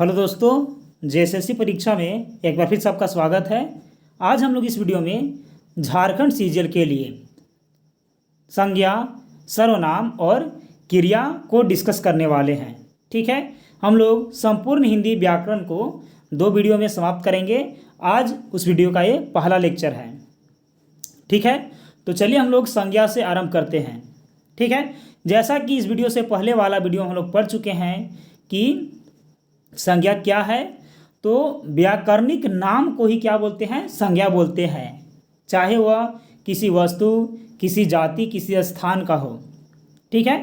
Hello दोस्तों, JSSC परीक्षा में एक बार फिर सबका स्वागत है। आज हम लोग इस वीडियो में झारखंड सीजीएल के लिए संज्ञा, सर्वनाम और क्रिया को डिस्कस करने वाले हैं। ठीक है, हम लोग संपूर्ण हिंदी व्याकरण को 2 वीडियो में समाप्त करेंगे। आज उस वीडियो का ये पहला लेक्चर है। ठीक है, तो चलिए हम लोग संज्ञा से आरंभ करते हैं। ठीक है, जैसा कि इस वीडियो से पहले वाला वीडियो हम लोग पढ़ चुके हैं कि संज्ञा क्या है, तो व्याकरणिक नाम को ही क्या बोलते हैं, संज्ञा बोलते हैं, चाहे वह किसी वस्तु, किसी जाति, किसी स्थान का हो। ठीक है,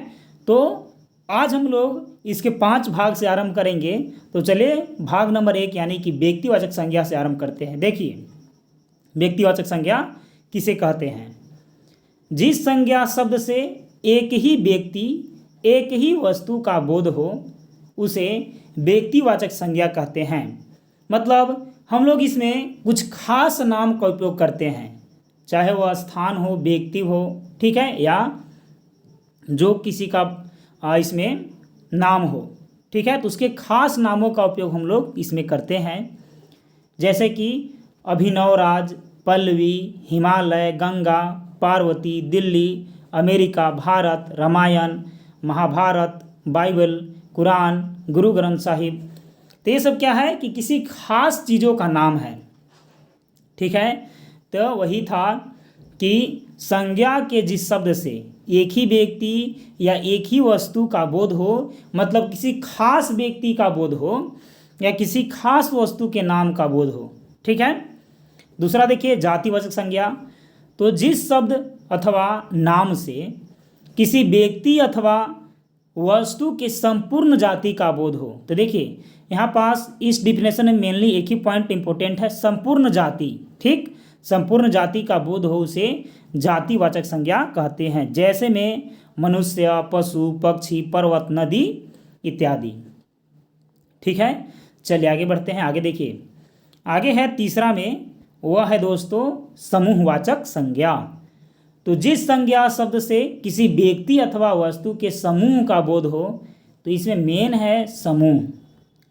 तो आज हम लोग इसके 5 भाग से आरंभ करेंगे। तो चलिए भाग नंबर 1 यानी कि व्यक्तिवाचक संज्ञा से आरंभ करते हैं। देखिए, व्यक्तिवाचक संज्ञा किसे कहते हैं? जिस संज्ञा शब्द से एक ही व्यक्ति, एक ही वस्तु का बोध हो उसे व्यक्तिवाचक संज्ञा कहते हैं। मतलब हम लोग इसमें कुछ खास नाम का उपयोग करते हैं, चाहे वह स्थान हो, व्यक्ति हो, ठीक है, या जो किसी का इसमें नाम हो। ठीक है, तो उसके खास नामों का उपयोग हम लोग इसमें करते हैं, जैसे कि अभिनवराज, पल्लवी, हिमालय, गंगा, पार्वती, दिल्ली, अमेरिका, भारत, रामायण, महाभारत, बाइबल, कुरान, गुरु ग्रंथ साहिब। तो ये सब क्या है कि किसी खास चीज़ों का नाम है। ठीक है, तो वही था कि संज्ञा के जिस शब्द से एक ही व्यक्ति या एक ही वस्तु का बोध हो, मतलब किसी खास व्यक्ति का बोध हो या किसी खास वस्तु के नाम का बोध हो। ठीक है, दूसरा देखिए जातिवाचक संज्ञा। तो जिस शब्द अथवा नाम से किसी व्यक्ति अथवा वस्तु के संपूर्ण जाति का बोध हो। तो देखिए यहाँ पास इस डिफिनेशन में मेनली एक ही पॉइंट इंपॉर्टेंट है, संपूर्ण जाति। ठीक, संपूर्ण जाति का बोध हो उसे जातिवाचक संज्ञा कहते हैं, जैसे में मनुष्य, पशु, पक्षी, पर्वत, नदी इत्यादि। ठीक है, चलिए आगे बढ़ते हैं। आगे देखिए, आगे है तीसरा में, वह है दोस्तों समूहवाचक संज्ञा। तो जिस संज्ञा शब्द से किसी व्यक्ति अथवा वस्तु के समूह का बोध हो, तो इसमें मेन है समूह।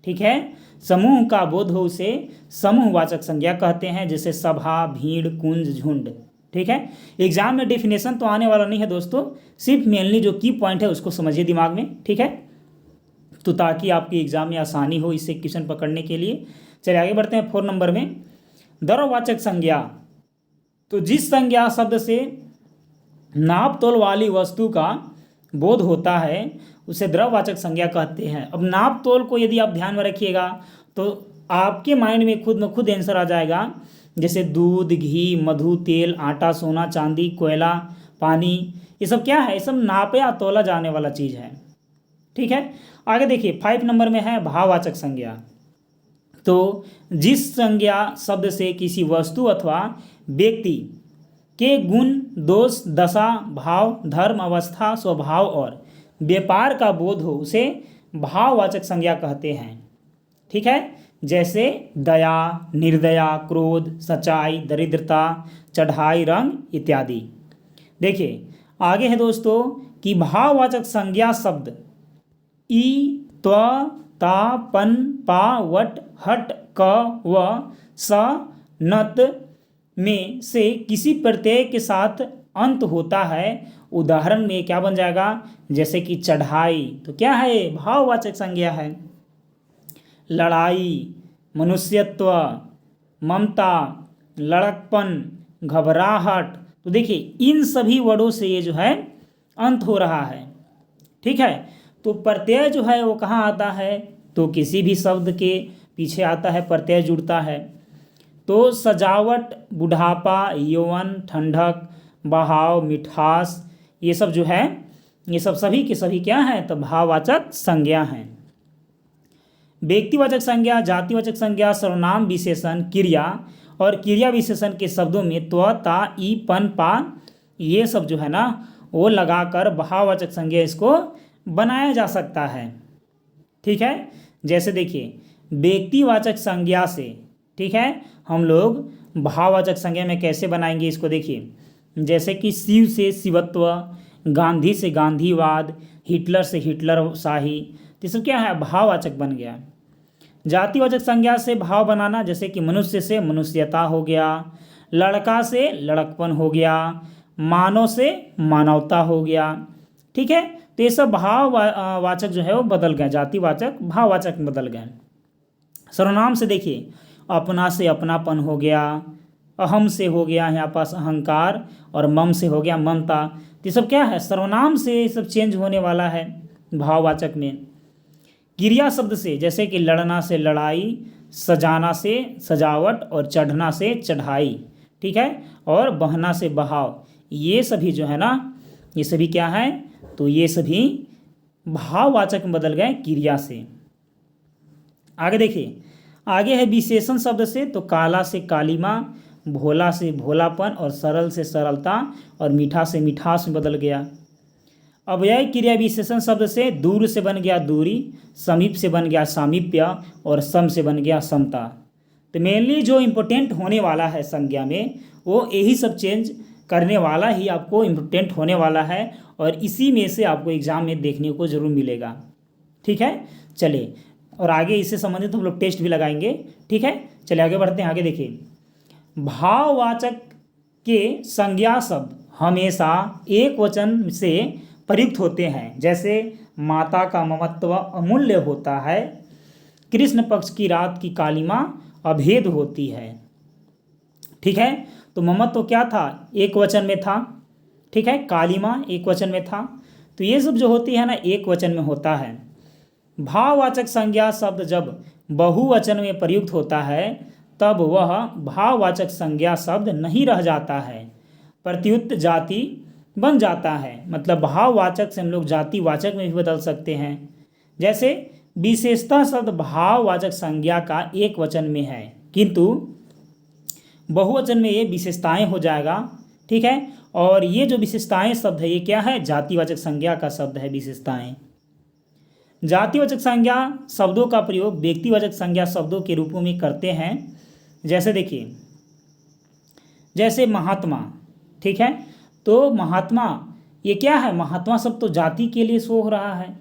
ठीक है, समूह का बोध हो उसे समूहवाचक संज्ञा कहते हैं, जैसे सभा, भीड़, कुंज, झुंड। ठीक है, एग्जाम में डेफिनेशन तो आने वाला नहीं है दोस्तों, सिर्फ मेनली जो की पॉइंट है उसको समझिए दिमाग में। ठीक है, तो ताकि आपकी एग्जाम में आसानी हो इससे क्वेश्चन पकड़ने के लिए। चलिए आगे बढ़ते हैं 4 नंबर में, द्रव्यवाचक संज्ञा। तो जिस संज्ञा शब्द से नाप तोल वाली वस्तु का बोध होता है उसे द्रव्यवाचक संज्ञा कहते हैं। अब नाप तोल को यदि आप ध्यान में रखिएगा तो आपके माइंड में खुद में खुद आंसर आ जाएगा, जैसे दूध, घी, मधु, तेल, आटा, सोना, चांदी, कोयला, पानी, ये सब क्या है, ये सब नापे या तोला जाने वाला चीज़ है। ठीक है, आगे देखिए 5 नंबर में है भाववाचक संज्ञा। तो जिस संज्ञा शब्द से किसी वस्तु अथवा व्यक्ति के गुण, दोष, दशा, भाव, धर्म, अवस्था, स्वभाव और व्यापार का बोध हो उसे भाववाचक संज्ञा कहते हैं। ठीक है, जैसे दया, निर्दया, क्रोध, सच्चाई, दरिद्रता, चढ़ाई, रंग इत्यादि। देखिए आगे है दोस्तों कि भाववाचक संज्ञा शब्द ई, त्व, ता, पन, पा, वट, हट, क, व, स, नत में से किसी प्रत्यय के साथ अंत होता है। उदाहरण में क्या बन जाएगा, जैसे कि चढ़ाई, तो क्या है, भाववाचक संज्ञा है। लड़ाई, मनुष्यत्व, ममता, लड़कपन, घबराहट, तो देखिए इन सभी वर्डों से ये जो है अंत हो रहा है। ठीक है, तो प्रत्यय जो है वो कहाँ आता है, तो किसी भी शब्द के पीछे आता है, प्रत्यय जुड़ता है। तो सजावट, बुढ़ापा, यौवन, ठंडक, बहाव, मिठास, ये सब जो है, ये सब सभी के सभी क्या हैं, तो भाववाचक संज्ञा हैं। व्यक्तिवाचक संज्ञा, जातिवाचक संज्ञा, सर्वनाम, विशेषण, क्रिया और क्रिया विशेषण के शब्दों में त्व, ता, ई, पन, पा, ये सब जो है ना वो लगाकर भाववाचक संज्ञा इसको बनाया जा सकता है। ठीक है, जैसे देखिए व्यक्तिवाचक संज्ञा से, ठीक है, हम लोग भाववाचक संज्ञा में कैसे बनाएंगे इसको देखिए, जैसे कि शिव से शिवत्व, गांधी से गांधीवाद, हिटलर से हिटलर शाही, तो ये सब क्या है, भाववाचक बन गया। जातिवाचक संज्ञा से भाव बनाना, जैसे कि मनुष्य से मनुष्यता हो गया, लड़का से लड़कपन हो गया, मानव से मानवता हो गया। ठीक है, तो ये सब वाचक जो है वो बदल गए, जातिवाचक भाववाचक में बदल गए। सर्वनाम से देखिए, अपना से अपनापन हो गया, अहम से हो गया यहाँ पास अहंकार, और मम से हो गया ममता। तो ये सब क्या है, सर्वनाम से ये सब चेंज होने वाला है भाववाचक में। क्रिया शब्द से, जैसे कि लड़ना से लड़ाई, सजाना से सजावट, और चढ़ना से चढ़ाई। ठीक है, और बहना से बहाव। ये सभी जो है ना, ये सभी क्या है, तो ये सभी भाववाचक में बदल गए क्रिया से। आगे देखिए, आगे है विशेषण शब्द से, तो काला से कालीमा, भोला से भोलापन, और सरल से सरलता, और मीठा से मिठास में बदल गया। अब यह क्रिया विशेषण शब्द से दूर से बन गया दूरी, समीप से बन गया सामीप्य, और सम से बन गया समता। तो मेनली जो इम्पोर्टेंट होने वाला है संज्ञा में, वो यही सब चेंज करने वाला ही आपको इम्पोर्टेंट होने वाला है, और इसी में से आपको एग्जाम में देखने को जरूर मिलेगा। ठीक है, चलिए, और आगे इससे संबंधित हम लोग टेस्ट भी लगाएंगे। ठीक है, चलिए आगे बढ़ते हैं। आगे देखिए, भाववाचक के संज्ञा शब्द हमेशा एक वचन से प्रयुक्त होते हैं, जैसे माता का ममत्व अमूल्य होता है, कृष्ण पक्ष की रात की कालिमा अभेद होती है। ठीक है, तो ममत्व क्या था, एक वचन में था। ठीक है, कालिमा एक वचन में था। तो ये सब जो होती है ना, एक वचन में होता है। भाववाचक संज्ञा शब्द जब बहुवचन में प्रयुक्त होता है, तब वह भाववाचक संज्ञा शब्द नहीं रह जाता है, प्रत्युत जाति बन जाता है। मतलब भाववाचक से हम लोग जातिवाचक में भी बदल सकते हैं। जैसे विशेषता शब्द भाववाचक संज्ञा का एक वचन में है, किंतु बहुवचन में ये विशेषताएं हो जाएगा। ठीक है, और ये जो विशेषताएं शब्द है, ये क्या है, जातिवाचक संज्ञा का शब्द है विशेषताएं। जातिवाचक संज्ञा शब्दों का प्रयोग व्यक्तिवाचक संज्ञा शब्दों के रूपों में करते हैं। जैसे देखिए, जैसे महात्मा। ठीक है, तो महात्मा ये क्या है, महात्मा शब्द तो जाति के लिए शो हो रहा है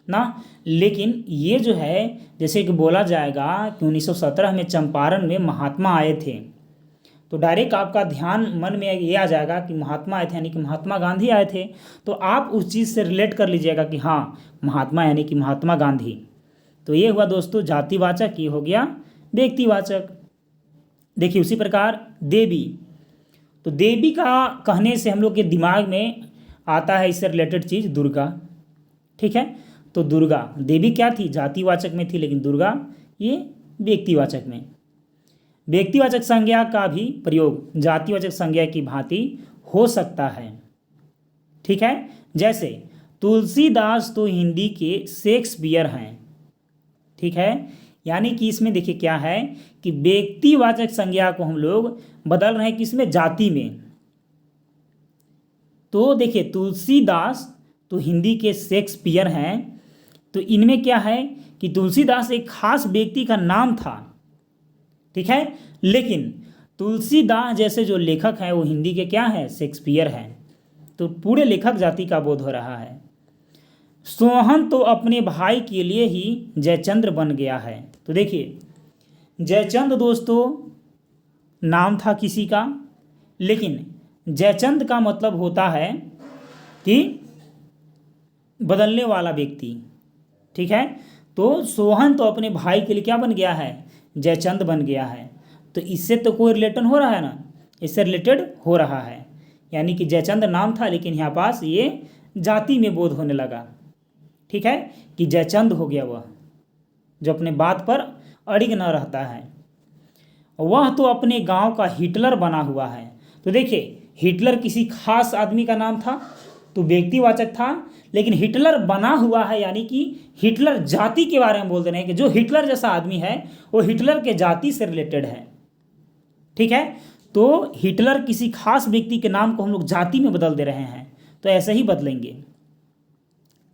ना, लेकिन ये जो है, जैसे कि बोला जाएगा कि 1917 में चंपारण में महात्मा आए थे, तो डायरेक्ट आपका ध्यान मन में ये आ जाएगा कि महात्मा आए थे, यानी कि महात्मा गांधी आए थे। तो आप उस चीज़ से रिलेट कर लीजिएगा कि हाँ, महात्मा यानी कि महात्मा गांधी। तो ये हुआ दोस्तों जातिवाचक, ये हो गया व्यक्तिवाचक। देखिए उसी प्रकार देवी, तो देवी का कहने से हम लोग के दिमाग में आता है इससे रिलेटेड चीज़ दुर्गा। ठीक है, तो दुर्गा, देवी क्या थी, जातिवाचक में थी, लेकिन दुर्गा ये व्यक्तिवाचक में। व्यक्तिवाचक संज्ञा का भी प्रयोग जातिवाचक संज्ञा की भांति हो सकता है। ठीक है, जैसे तुलसीदास तो हिंदी के शेक्सपियर हैं। ठीक है, यानी कि इसमें देखिए क्या है कि व्यक्तिवाचक संज्ञा को हम लोग बदल रहे हैं किसमें, जाति में। तो देखिए तुलसीदास तो हिंदी के शेक्सपियर हैं, तो इनमें क्या है कि तुलसीदास एक खास व्यक्ति का नाम था। ठीक है, लेकिन तुलसीदास जैसे जो लेखक हैं वो हिंदी के क्या हैं, शेक्सपियर हैं। तो पूरे लेखक जाति का बोध हो रहा है। सोहन तो अपने भाई के लिए ही जयचंद्र बन गया है। तो देखिए जयचंद दोस्तों नाम था किसी का, लेकिन जयचंद का मतलब होता है कि बदलने वाला व्यक्ति। ठीक है, तो सोहन तो अपने भाई के लिए क्या बन गया है, जयचंद बन गया है। तो इससे तो कोई रिलेटेड हो रहा है ना, इससे रिलेटेड हो रहा है, यानी कि जयचंद नाम था, लेकिन यहाँ पास ये जाति में बोध होने लगा। ठीक है, कि जयचंद हो गया वह जो अपने बात पर अड़िग न रहता है। वह तो अपने गांव का हिटलर बना हुआ है। तो देखिए हिटलर किसी खास आदमी का नाम था, तो व्यक्तिवाचक था, लेकिन हिटलर बना हुआ है, यानी कि हिटलर जाति के बारे में बोल दे रहे हैं कि जो हिटलर जैसा आदमी है वो हिटलर के जाति से रिलेटेड है। ठीक है, तो हिटलर किसी खास व्यक्ति के नाम को हम लोग जाति में बदल दे रहे हैं, तो ऐसे ही बदलेंगे।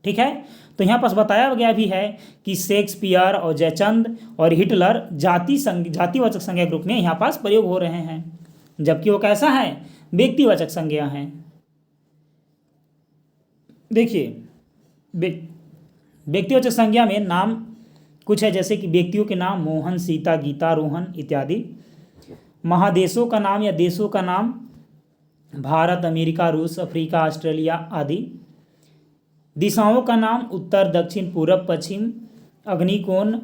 ठीक है, तो यहाँ पास बताया गया भी है कि शेक्सपियर और जयचंद और हिटलर जातिवाचक संज्ञा के रूप में यहाँ पास प्रयोग हो रहे हैं, जबकि वो कैसा है, व्यक्तिवाचक संज्ञा है। देखिए व्यक्तिवाचक संज्ञा में नाम कुछ है जैसे कि व्यक्तियों के नाम मोहन, सीता, गीता, रोहन इत्यादि। महादेशों का नाम या देशों का नाम भारत, अमेरिका, रूस, अफ्रीका, ऑस्ट्रेलिया आदि। दिशाओं का नाम उत्तर, दक्षिण, पूरब, पश्चिम, अग्निकोण,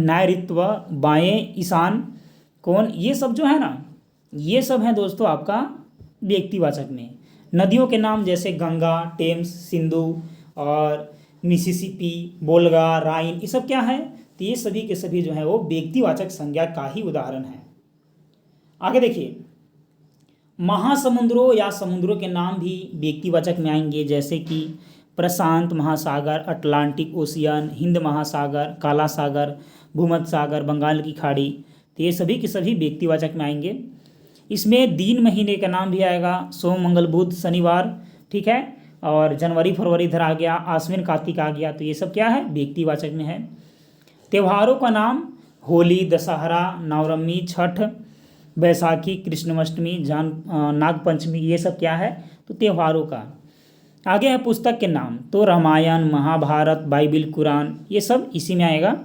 नैऋत्य, बाएं, ईशान कोण, ये सब जो है ना, ये सब है दोस्तों आपका व्यक्तिवाचक में। नदियों के नाम जैसे गंगा, टेम्स, सिंधु और मिसिसिपी, वोल्गा, राइन, ये सब क्या है, तो ये सभी के सभी जो है वो व्यक्तिवाचक संज्ञा का ही उदाहरण है। आगे देखिए, महासमुद्रों या समुद्रों के नाम भी व्यक्तिवाचक में आएंगे, जैसे कि प्रशांत महासागर, अटलांटिक ओशियन, हिंद महासागर, काला सागर, भूमध्य सागर, बंगाल की खाड़ी, तो ये सभी के सभी व्यक्तिवाचक में आएंगे। इसमें दिन महीने का नाम भी आएगा, सोम, मंगल, बुध, शनिवार, ठीक है, और जनवरी फरवरी इधर आ गया, आश्विन कार्तिक आ गया, तो ये सब क्या है, व्यक्तिवाचक में है। त्योहारों का नाम होली, दशहरा, नवरंगी, छठ, बैसाखी, कृष्णाष्टमी, नागपंचमी, ये सब क्या है, तो त्योहारों का। आगे है पुस्तक के नाम, तो रामायण, महाभारत, बाइबिल, कुरान, ये सब इसी में आएगा।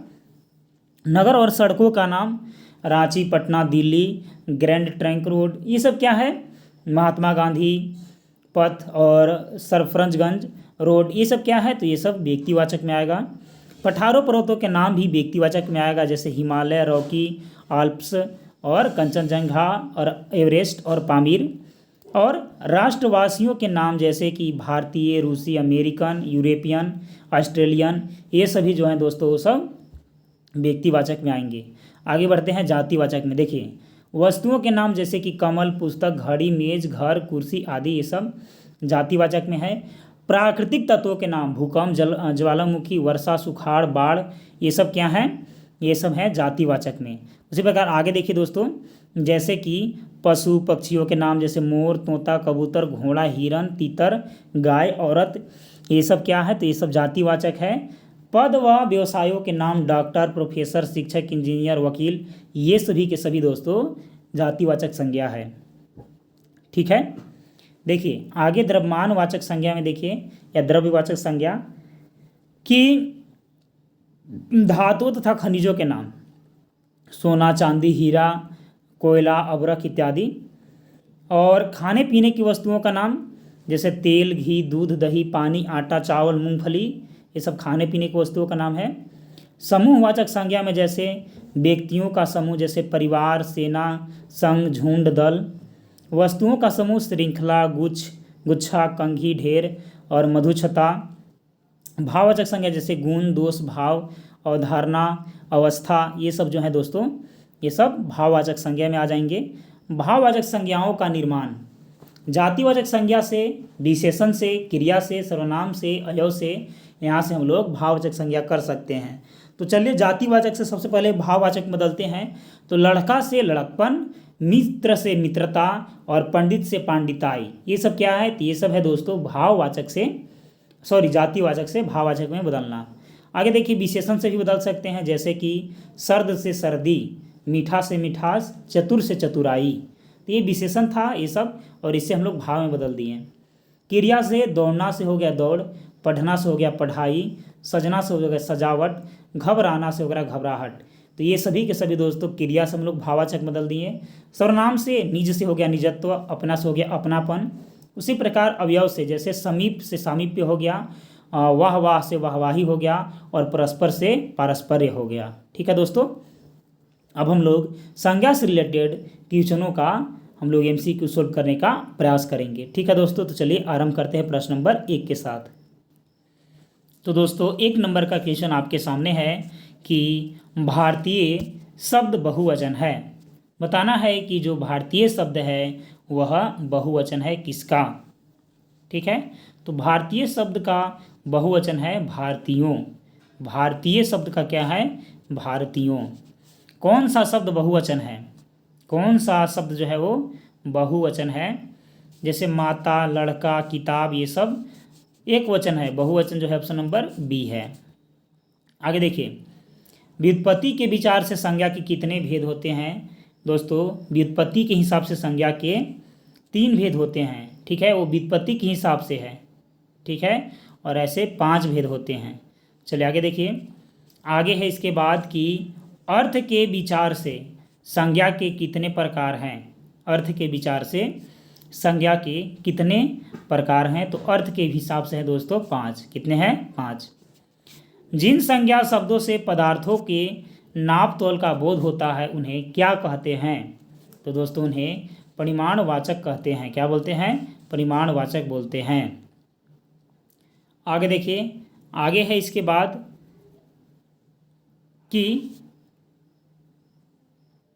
नगर और सड़कों का नाम Ranchi, Patna, Delhi, grand trunk road, ये सब क्या है, महात्मा गांधी पथ और सरफरजगंज रोड, ये सब क्या है, तो ये सब व्यक्तिवाचक में आएगा। पठारों पर्वतों के नाम भी व्यक्तिवाचक में आएगा, जैसे हिमालय, रॉकी, आल्प्स और कंचनजंगा और एवरेस्ट और पामीर। और राष्ट्रवासियों के नाम जैसे कि भारतीय, रूसी, अमेरिकन, यूरोपियन, ऑस्ट्रेलियन, ये सभी जो हैं दोस्तों वो सब व्यक्तिवाचक में आएंगे। आगे बढ़ते हैं जातिवाचक में। देखिए, वस्तुओं के नाम जैसे कि कमल, पुस्तक, घड़ी, मेज, घर, कुर्सी आदि, ये सब जातिवाचक में है। प्राकृतिक तत्वों के नाम भूकंप, ज्वालामुखी, वर्षा, सुखाड़, बाढ़, ये सब क्या हैं, ये सब है जातिवाचक में। उसी प्रकार आगे देखिए दोस्तों, जैसे कि पशु पक्षियों के नाम जैसे मोर, तोता, कबूतर, घोड़ा, हिरन, तीतर, गाय, औरत, ये सब क्या है, तो ये सब जातिवाचक है। पद व व्यवसायों के नाम डॉक्टर, प्रोफेसर, शिक्षक, इंजीनियर, वकील, ये सभी के सभी दोस्तों जातिवाचक संज्ञा है। ठीक है, देखिए आगे द्रव्यमानवाचक संज्ञा में देखिए, या द्रव्यवाचक संज्ञा कि धातुओं तथा खनिजों के नाम सोना, चांदी, हीरा, कोयला, अभ्रक इत्यादि। और खाने पीने की वस्तुओं का नाम जैसे तेल, घी, दूध, दही, पानी, आटा, चावल, मूंगफली, ये सब खाने पीने की वस्तुओं का नाम है। समूहवाचक संज्ञा में जैसे व्यक्तियों का समूह जैसे परिवार, सेना, संघ, झुंड, दल। वस्तुओं का समूह श्रृंखला, गुच्छा, कंघी, ढेर और मधुछता। भाववाचक संज्ञा जैसे गुण, दोष, भाव, अवधारणा, अवस्था, ये सब जो है दोस्तों ये सब भाववाचक संज्ञा में आ जाएंगे। भाववाचक संज्ञाओं का निर्माण जातिवाचक संज्ञा से, विशेषण से, क्रिया से, सर्वनाम से, अयव से, यहाँ से हम लोग भाववाचक संज्ञा कर सकते हैं। तो चलिए जातिवाचक से सबसे पहले भाववाचक बदलते हैं। तो लड़का से लड़कपन, मित्र से मित्रता और पंडित से पांडिताई, ये सब क्या है, तो ये सब है दोस्तों भाववाचक से जातिवाचक से भाववाचक में बदलना। आगे देखिए विशेषण से भी बदल सकते हैं, जैसे कि सर्द से सर्दी, मीठा से मिठास, चतुर से चतुराई, तो ये विशेषण था ये सब, और इससे हम लोग भाव में बदल दिए। क्रिया से दौड़ना से हो गया दौड़, पढ़ना से हो गया पढ़ाई, सजना से हो गया सजावट, घबराना से हो गया घबराहट, तो ये सभी के सभी दोस्तों क्रिया से हम लोग भाववाचक बदल दिए। सर्वनाम से निज से हो गया निजत्व, अपना से हो गया अपनापन। उसी प्रकार अवयव से जैसे समीप से सामीप्य हो गया, वाह वाह से वाहवाही हो गया, और परस्पर से पारस्पर्य हो गया। ठीक है दोस्तों, अब हम लोग संज्ञा से रिलेटेड क्वेश्चनों का हम लोग MCQ सोल्व करने का प्रयास करेंगे। ठीक है दोस्तों, तो चलिए आरंभ करते हैं प्रश्न नंबर 1 के साथ। तो दोस्तों 1 नंबर का क्वेश्चन आपके सामने है कि भारतीय शब्द बहुवचन है। बताना है कि जो भारतीय शब्द है वह बहुवचन है किसका। ठीक है, तो भारतीय शब्द का बहुवचन है भारतीयों। भारतीय शब्द का क्या है, भारतीयों। कौन सा शब्द बहुवचन है, कौन सा शब्द जो है वो बहुवचन है, जैसे माता, लड़का, किताब, ये सब एक वचन है। बहुवचन जो है ऑप्शन नंबर बी है। आगे देखिए, व्युत्पत्ति के विचार से संज्ञा के कितने भेद होते हैं। दोस्तों व्युत्पत्ति के हिसाब से संज्ञा के 3 भेद होते हैं। ठीक है, वो व्युत्पत्ति के हिसाब से है। ठीक है, और ऐसे 5 भेद होते हैं। चलिए आगे देखिए, आगे है इसके बाद कि अर्थ के विचार से संज्ञा के कितने प्रकार हैं। अर्थ के विचार से संज्ञा के कितने प्रकार हैं, तो अर्थ के हिसाब से है दोस्तों 5। कितने हैं? 5। जिन संज्ञा शब्दों से पदार्थों के नाप तोल का बोध होता है उन्हें क्या कहते हैं, तो दोस्तों उन्हें परिमाणवाचक कहते हैं। क्या बोलते हैं? परिमाणवाचक बोलते हैं। आगे देखिए, आगे है इसके बाद कि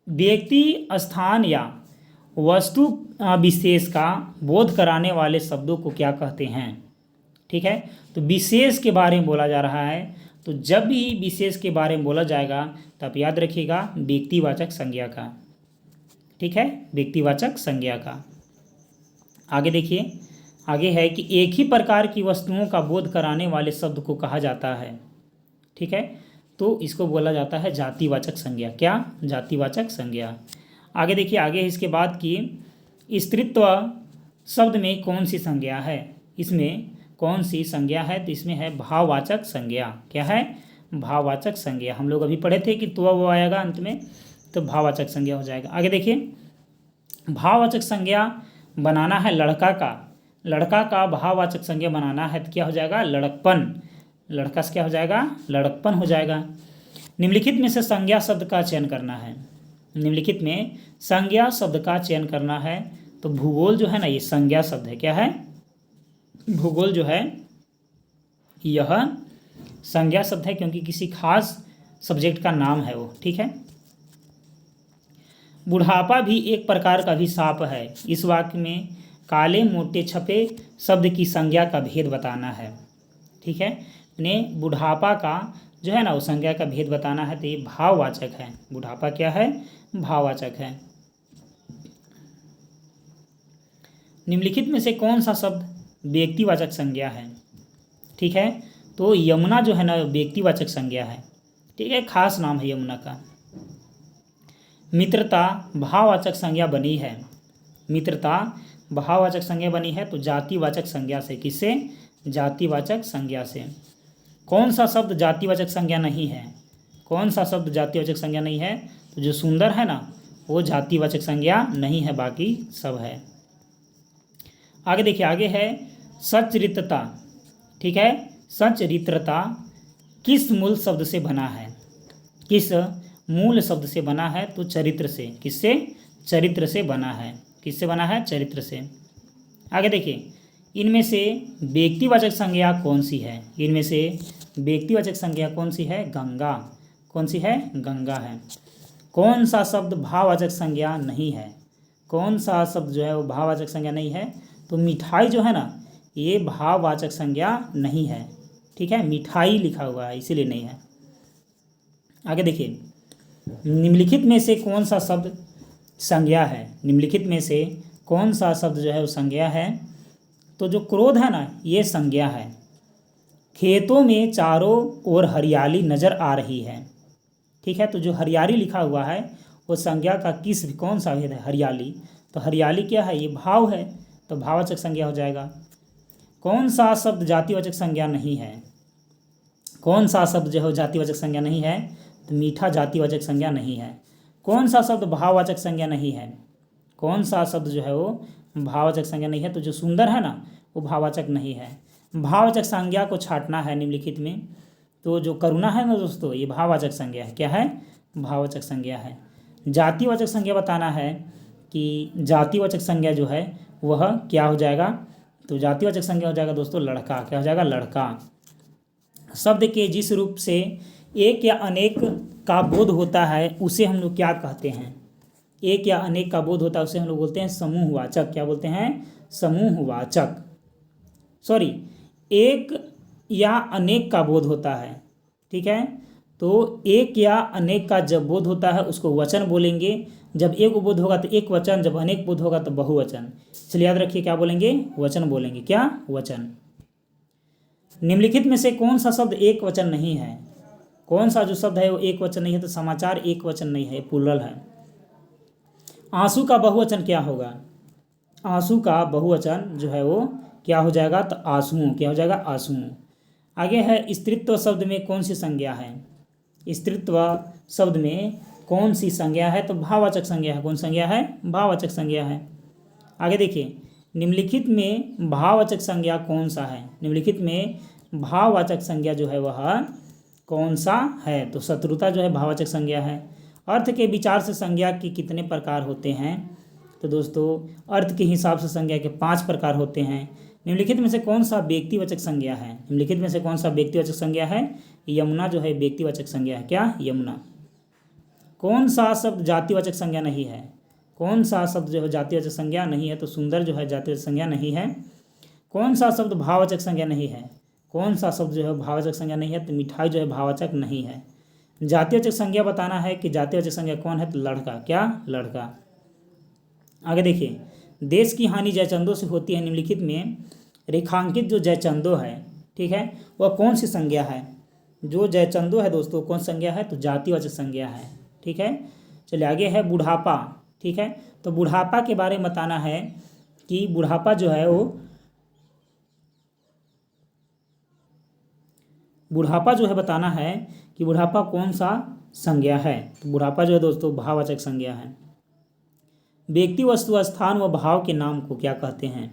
व्यक्ति, स्थान या वस्तु विशेष का बोध कराने वाले शब्दों को क्या कहते हैं। ठीक है, तो विशेष के बारे में बोला जा रहा है, तो जब भी विशेष के बारे में बोला जाएगा तो आप याद रखिएगा व्यक्तिवाचक संज्ञा का। ठीक है, व्यक्तिवाचक संज्ञा का। आगे देखिए, आगे है कि एक ही प्रकार की वस्तुओं का बोध कराने वाले शब्द को कहा जाता है। ठीक है, तो इसको बोला जाता है जातिवाचक संज्ञा। क्या? जातिवाचक संज्ञा। आगे देखिए, आगे है इसके बाद कि स्त्रीत्व शब्द में कौन सी संज्ञा है। इसमें कौन सी संज्ञा है, तो इसमें है भाववाचक संज्ञा। क्या है? भाववाचक संज्ञा। हम लोग अभी पढ़े थे कि वो आएगा अंत में, तो भाववाचक संज्ञा हो जाएगा। आगे देखिए, भाववाचक संज्ञा बनाना है लड़का का। लड़का का भाववाचक संज्ञा बनाना है तो क्या हो जाएगा? लड़कपन। लड़का से क्या हो जाएगा? लड़कपन हो जाएगा। निम्नलिखित में से संज्ञा शब्द का चयन करना है। निम्नलिखित में संज्ञा शब्द का चयन करना है, तो भूगोल जो है ना, ये संज्ञा शब्द है। क्या है? भूगोल जो है यह संज्ञा शब्द है, क्योंकि किसी खास सब्जेक्ट का नाम है वो। ठीक है। बुढ़ापा भी एक प्रकार का अभिशाप है। इस वाक्य में काले मोटे छपे शब्द की संज्ञा का भेद बताना है। ठीक है, ने बुढ़ापा का जो है ना वो संज्ञा का भेद बताना है, तो ये भाववाचक है। बुढ़ापा क्या है? भाववाचक है। निम्नलिखित में से कौन सा शब्द व्यक्तिवाचक संज्ञा है। ठीक है, तो यमुना जो है ना व्यक्तिवाचक संज्ञा है। ठीक है, खास नाम है यमुना का। मित्रता भाववाचक संज्ञा बनी है। मित्रता भाववाचक संज्ञा बनी है, तो जातिवाचक संज्ञा से। किससे? जातिवाचक संज्ञा से। कौन सा शब्द जातिवाचक संज्ञा नहीं है? कौन सा शब्द जातिवाचक संज्ञा नहीं है? तो जो सुंदर है ना वो जातिवाचक संज्ञा नहीं है, बाकी सब है। आगे देखिए, आगे है सचरित्रता। ठीक है, सचरित्रता किस मूल शब्द से बना है? किस मूल शब्द से बना है? तो चरित्र से। किससे? चरित्र से बना है। किससे बना है? चरित्र से। आगे देखिए, इनमें से व्यक्तिवाचक संज्ञा कौन सी है? इनमें से व्यक्तिवाचक संज्ञा कौन सी है? गंगा। कौन सी है? गंगा है। कौन सा शब्द भाववाचक संज्ञा नहीं है? कौन सा शब्द जो है वो भाववाचक संज्ञा नहीं है? तो मिठाई जो है ना ये भाववाचक संज्ञा नहीं है। ठीक है, मिठाई लिखा हुआ है इसीलिए नहीं है। आगे देखिए, निम्नलिखित में से कौन सा शब्द संज्ञा है? निम्नलिखित में से कौन सा शब्द जो है वो संज्ञा है? तो जो क्रोध है ना ये संज्ञा है। खेतों में चारों ओर हरियाली नजर आ रही है। ठीक है, तो जो हरियाली लिखा हुआ है वो संज्ञा का कौन सा भेद है? हरियाली। तो हरियाली क्या है? ये भाव है, तो भाववाचक संज्ञा हो जाएगा। कौन सा शब्द जातिवाचक संज्ञा नहीं है? कौन सा शब्द जो है जातिवाचक संज्ञा नहीं है? तो मीठा जातिवाचक संज्ञा नहीं है। कौन सा शब्द भाववाचक संज्ञा नहीं है? कौन सा शब्द जो है वो भाववाचक संज्ञा नहीं है? तो जो सुंदर है ना वो भाववाचक नहीं है। भाववाचक संज्ञा को छांटना है निम्नलिखित में, तो जो करुणा है ना दोस्तों ये भाववाचक संज्ञा है। क्या है? भाववाचक संज्ञा है। जातिवाचक संज्ञा बताना है कि जातिवाचक संज्ञा जो है वह क्या हो जाएगा? तो जातिवाचक संज्ञा हो जाएगा दोस्तों लड़का। क्या हो जाएगा? लड़का। शब्द के जिस रूप से एक या अनेक का बोध होता है उसे हम लोग क्या कहते हैं? एक या अनेक का बोध होता है उसे हम लोग बोलते हैं समूहवाचक। क्या बोलते हैं? समूहवाचक। सॉरी, एक या अनेक का बोध होता है। ठीक है, तो एक या अनेक का जब बोध होता है उसको वचन बोलेंगे। जब एक बोध होगा तो एक वचन, जब अनेक बोध होगा तो बहुवचन। चलिए याद रखिए क्या बोलेंगे? वचन बोलेंगे। क्या? वचन। निम्नलिखित में से कौन सा शब्द एक वचन नहीं है? कौन सा जो शब्द है वो एक वचन नहीं है? तो समाचार एक वचन नहीं है, प्लूरल है। आंसू का बहुवचन क्या होगा? आंसू का बहुवचन जो है वो क्या हो जाएगा? तो आंसुओं। क्या हो जाएगा? आंसुओं। आगे है स्त्रीत्व शब्द में कौन सी संज्ञा है? स्त्रीत्व शब्द में कौन सी संज्ञा है? तो भाववाचक संज्ञा है। कौन संज्ञा है? भाववाचक संज्ञा है। आगे देखिए, निम्नलिखित में भाववाचक संज्ञा कौन सा है? निम्नलिखित में भाववाचक संज्ञा जो है वह कौन सा है? तो शत्रुता जो है भाववाचक संज्ञा है। अर्थ के विचार से संज्ञा के कितने प्रकार होते हैं? तो दोस्तों अर्थ के हिसाब से संज्ञा के 5 प्रकार होते हैं। निम्नलिखित में से कौन सा व्यक्तिवाचक संज्ञा है? निम्नलिखित में से कौन सा व्यक्तिवाचक संज्ञा है? यमुना जो है व्यक्तिवाचक संज्ञा है। क्या? यमुना। कौन सा शब्द जातिवाचक संज्ञा नहीं है? कौन सा शब्द जो है जातिवाचक संज्ञा नहीं है? तो सुंदर जो है जातिवाचक संज्ञा नहीं है। कौन सा शब्द भाववाचक संज्ञा नहीं है? कौन सा शब्द जो है भाववाचक संज्ञा नहीं है? तो मिठाई जो है भाववाचक नहीं है। जातिवाचक संज्ञा बताना है कि जातिवाचक संज्ञा कौन है? तो लड़का। क्या? लड़का। आगे देखिए, देश की हानि जयचंदों से होती है। निम्नलिखित में रेखांकित जो जयचंदो है, ठीक है, वह कौन सी संज्ञा है? जो जयचंदो है दोस्तों कौन संज्ञा है? तो जातिवाचक संज्ञा है। ठीक है, चलिए आगे है बुढ़ापा। ठीक है, तो बुढ़ापा के बारे में बताना है कि बुढ़ापा जो है वो बताना है कि बुढ़ापा कौन सा संज्ञा है? तो बुढ़ापा जो है दोस्तों भाववाचक संज्ञा है। व्यक्ति, वस्तु, स्थान व भाव के नाम को क्या कहते हैं?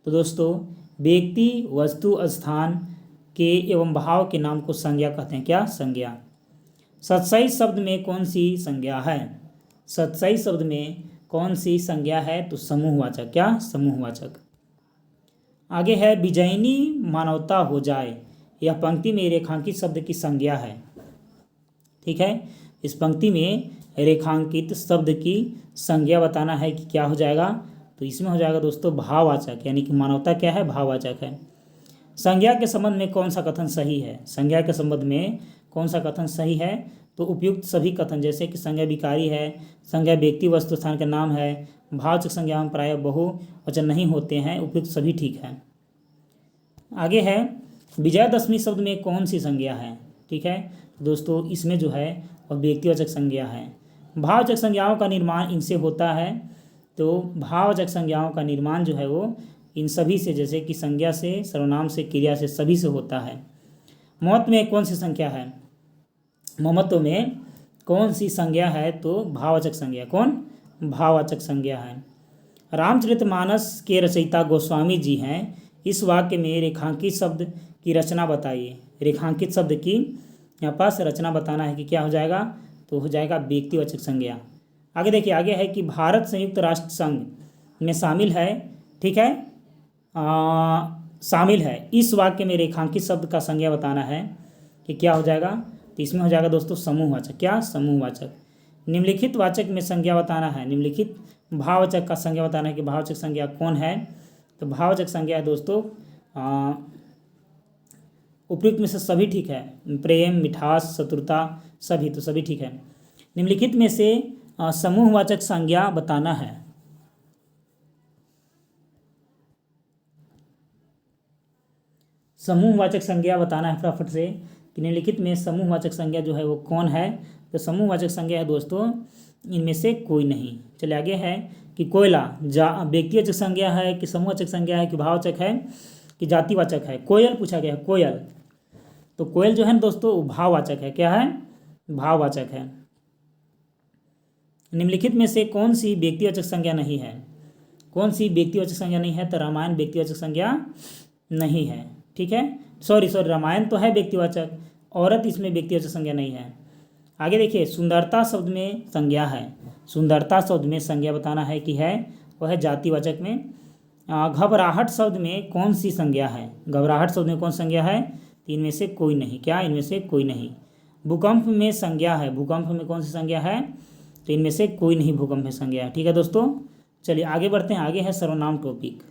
तो दोस्तों व्यक्ति, वस्तु, स्थान के एवं भाव के नाम को संज्ञा कहते हैं। क्या? संज्ञा। सत्सई शब्द में कौन सी संज्ञा है? सत्सई शब्द में कौन सी संज्ञा है? तो समूहवाचक। क्या? समूहवाचक। आगे है विजयिनी मानवता हो जाए। यह पंक्ति में रेखांकित शब्द की संज्ञा है। ठीक है, इस पंक्ति में रेखांकित शब्द की संज्ञा बताना है कि क्या हो जाएगा? तो इसमें हो जाएगा दोस्तों भाववाचक, यानी कि मानवता क्या है? भाववाचक है। संज्ञा के संबंध में कौन सा कथन सही है? संज्ञा के संबंध में कौन सा कथन सही है? तो उपयुक्त सभी कथन, जैसे कि संज्ञा विकारी है, संज्ञा व्यक्ति, वस्तु, स्थान का नाम है, भाववाचक संज्ञा में प्रायः बहुवचन नहीं होते हैं, उपयुक्त सभी ठीक है। आगे है विजयादशमी शब्द में कौन सी संज्ञा है? ठीक है दोस्तों, इसमें जो है वह व्यक्तिवाचक संज्ञा है। भाववाचक संज्ञाओं का निर्माण इनसे होता है। तो भाववाचक संज्ञाओं का निर्माण जो है वो इन सभी से, जैसे कि संज्ञा से, सर्वनाम से, क्रिया से, सभी से होता है। ममत्व में कौन सी संख्या है? ममत्व में कौन सी संज्ञा है? तो भाववाचक संज्ञा। कौन? भाववाचक संज्ञा है। रामचरितमानस के रचयिता गोस्वामी जी हैं। इस वाक्य में रेखांकित शब्द की रचना बताइए। रेखांकित शब्द की यहाँ पास रचना बताना है कि क्या हो जाएगा? तो हो जाएगा व्यक्तिवाचक संज्ञा। आगे देखिए, आगे है कि भारत संयुक्त राष्ट्र संघ में शामिल है। ठीक है, शामिल है। इस वाक्य में रेखांकित शब्द का संज्ञा बताना है कि क्या हो जाएगा? तो इसमें हो जाएगा दोस्तों समूहवाचक। क्या? समूहवाचक। निम्नलिखित वाचक में संज्ञा बताना है। निम्नलिखित भाववाचक का संज्ञा बताना है कि भाववाचक संज्ञा कौन है? तो भाववाचक संज्ञा है दोस्तों उपयुक्त में से सभी ठीक है। प्रेम, मिठास, शत्रुता, सभी, तो सभी ठीक है। निम्नलिखित में से समूहवाचक संज्ञा बताना है। समूहवाचक संज्ञा बताना है फटाफट से कि निम्नलिखित में समूहवाचक संज्ञा जो है वो कौन है? तो समूहवाचक संज्ञा है दोस्तों इनमें से कोई नहीं। चलिए आगे है कि कोयला व्यक्तिवाचक संज्ञा है कि समूहवाचक संज्ञा है कि भाववाचक है कि जातिवाचक है? कोयल पूछा गया है। कोयल, तो कोयल जो है ना दोस्तों भाववाचक है। क्या है? भाववाचक है। निम्नलिखित में से कौन सी व्यक्तिवाचक संज्ञा नहीं है? कौन सी व्यक्तिवाचक संज्ञा नहीं है? तो रामायण व्यक्तिवाचक संज्ञा नहीं है। ठीक है, सॉरी रामायण तो है व्यक्तिवाचक, औरत इसमें व्यक्तिवाचक संज्ञा नहीं है। आगे देखिए, सुंदरता शब्द में संज्ञा है। सुंदरता शब्द में संज्ञा बताना है कि है वह है जातिवाचक में। घबराहट शब्द में कौन सी संज्ञा है? घबराहट शब्द में कौन संज्ञा है? तो इनमें से कोई नहीं। क्या? इनमें से कोई नहीं। भूकंप में संज्ञा है। भूकंप में कौन सी संज्ञा है? तो इनमें से कोई नहीं भूकंप में संज्ञा है। ठीक है दोस्तों, चलिए आगे बढ़ते हैं। आगे है सर्वनाम टॉपिक।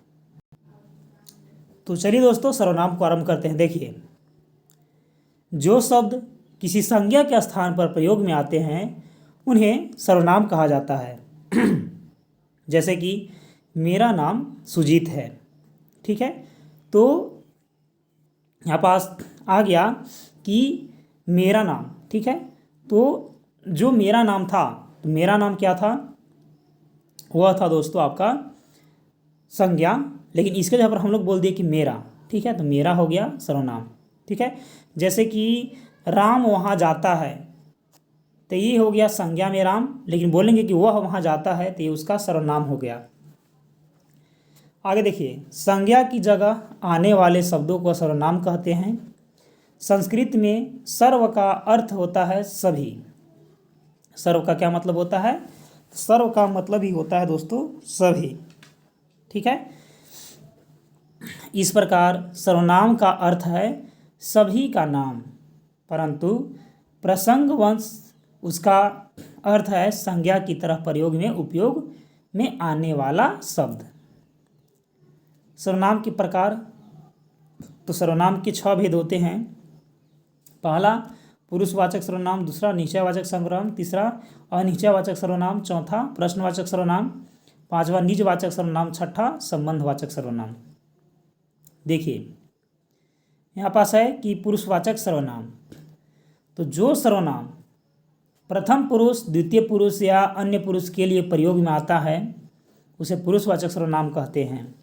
तो चलिए दोस्तों सर्वनाम को आरंभ करते हैं। देखिए, जो शब्द किसी संज्ञा के स्थान पर प्रयोग में आते हैं उन्हें सर्वनाम कहा जाता है। जैसे कि मेरा नाम सुजीत है। ठीक है, तो यहाँ पास आ गया कि मेरा नाम। ठीक है, तो जो मेरा नाम था, तो मेरा नाम क्या था? वह था दोस्तों आपका संज्ञा, लेकिन इसके जगह पर हम लोग बोल दिए कि मेरा। ठीक है, तो मेरा हो गया सर्वनाम। ठीक है, जैसे कि राम वहाँ जाता है, तो ये हो गया संज्ञा में राम, लेकिन बोलेंगे कि वह वहाँ जाता है तो ये उसका सर्वनाम हो गया। आगे देखिए, संज्ञा की जगह आने वाले शब्दों को सर्वनाम कहते हैं। संस्कृत में सर्व का अर्थ होता है सभी। सर्व का क्या मतलब होता है? सर्व का मतलब ही होता है दोस्तों सभी। ठीक है, इस प्रकार सर्वनाम का अर्थ है सभी का नाम, परंतु प्रसंगवश उसका अर्थ है संज्ञा की तरह उपयोग में आने वाला शब्द। सर्वनाम के प्रकार, तो सर्वनाम के 6 भेद होते हैं। पहला पुरुषवाचक सर्वनाम, दूसरा निश्चयवाचक सर्वनाम, तीसरा अनिश्चयवाचक सर्वनाम, चौथा प्रश्नवाचक सर्वनाम, पांचवा निजवाचक सर्वनाम, छठा संबंधवाचक सर्वनाम। देखिए यहाँ पास है कि पुरुषवाचक सर्वनाम, तो जो सर्वनाम प्रथम पुरुष, द्वितीय पुरुष या अन्य पुरुष के लिए प्रयोग में आता है उसे पुरुषवाचक सर्वनाम कहते हैं।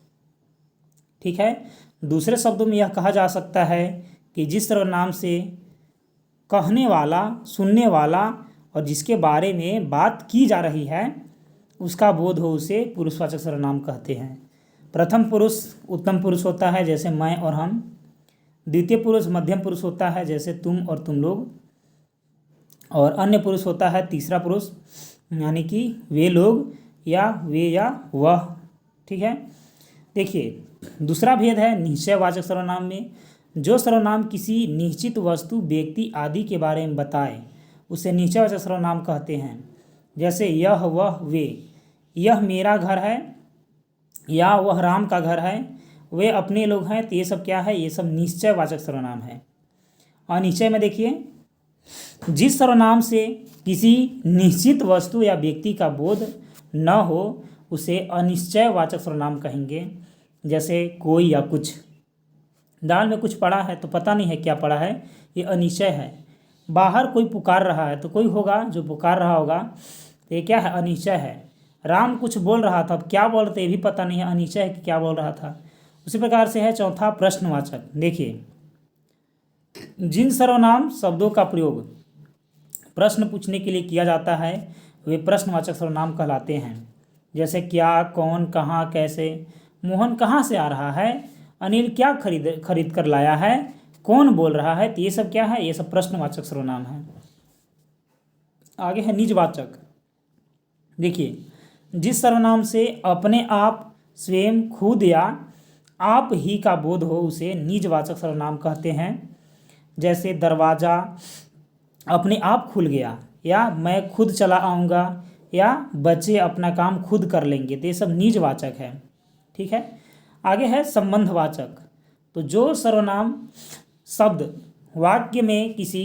ठीक है, दूसरे शब्दों में यह कहा जा सकता है कि जिस सर्वनाम से कहने वाला, सुनने वाला और जिसके बारे में बात की जा रही है उसका बोध हो उसे पुरुषवाचक सर्वनाम कहते हैं। प्रथम पुरुष उत्तम पुरुष होता है जैसे मैं और हम, द्वितीय पुरुष मध्यम पुरुष होता है जैसे तुम और तुम लोग, और अन्य पुरुष होता है तीसरा पुरुष यानी कि वे लोग या वे या वह। ठीक है, देखिए दूसरा भेद है निश्चयवाचक सर्वनाम में। जो सर्वनाम किसी निश्चित वस्तु, व्यक्ति आदि के बारे में बताए उसे निश्चयवाचक सर्वनाम कहते हैं। जैसे यह, वह, वे, यह मेरा घर है या वह राम का घर है, वे अपने लोग हैं, तो ये सब क्या है? ये सब निश्चयवाचक सर्वनाम है। अनिश्चय में देखिए, जिस सर्वनाम से किसी निश्चित वस्तु या व्यक्ति का बोध न हो उसे अनिश्चयवाचक सर्वनाम कहेंगे। जैसे कोई या कुछ, दाल में कुछ पड़ा है तो पता नहीं है क्या पड़ा है, ये अनिश्चय है। बाहर कोई पुकार रहा है तो कोई होगा जो पुकार रहा होगा, तो ये क्या है? अनिश्चय है। राम कुछ बोल रहा था, अब क्या बोल रहे थे ये भी पता नहीं है, अनिश्चय है कि क्या बोल रहा था। उसी प्रकार से है चौथा प्रश्नवाचक। देखिए, जिन सर्वनाम शब्दों का प्रयोग प्रश्न पूछने के लिए किया जाता है वे प्रश्नवाचक सर्वनाम कहलाते हैं। जैसे क्या, कौन, कहाँ, कैसे, मोहन कहाँ से आ रहा है, अनिल क्या खरीद कर लाया है, कौन बोल रहा है, तो ये सब क्या है? ये सब प्रश्नवाचक सर्वनाम है। आगे है निजवाचक। देखिए, जिस सर्वनाम से अपने आप, स्वयं, खुद या आप ही का बोध हो उसे निजवाचक सर्वनाम कहते हैं। जैसे दरवाज़ा अपने आप खुल गया, या मैं खुद चला आऊँगा, या बच्चे अपना काम खुद कर लेंगे, तो ये सब निजवाचक है। ठीक है, आगे है संबंधवाचक। तो जो सर्वनाम शब्द वाक्य में किसी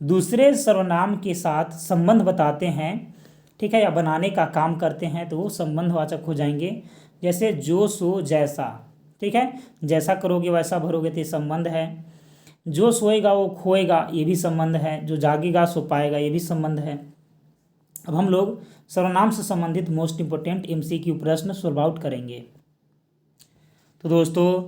दूसरे सर्वनाम के साथ संबंध बताते हैं, ठीक है, या बनाने का काम करते हैं, तो वो संबंधवाचक हो जाएंगे। जैसे जो, सो, जैसा। ठीक है, जैसा करोगे वैसा भरोगे, तो ये संबंध है। जो सोएगा वो खोएगा, ये भी संबंध है। जो जागेगा सो पाएगा, ये भी संबंध है। अब हम लोग सर्वनाम से संबंधित मोस्ट इंपोर्टेंट MCQ प्रश्न सॉल्व आउट करेंगे। तो दोस्तों,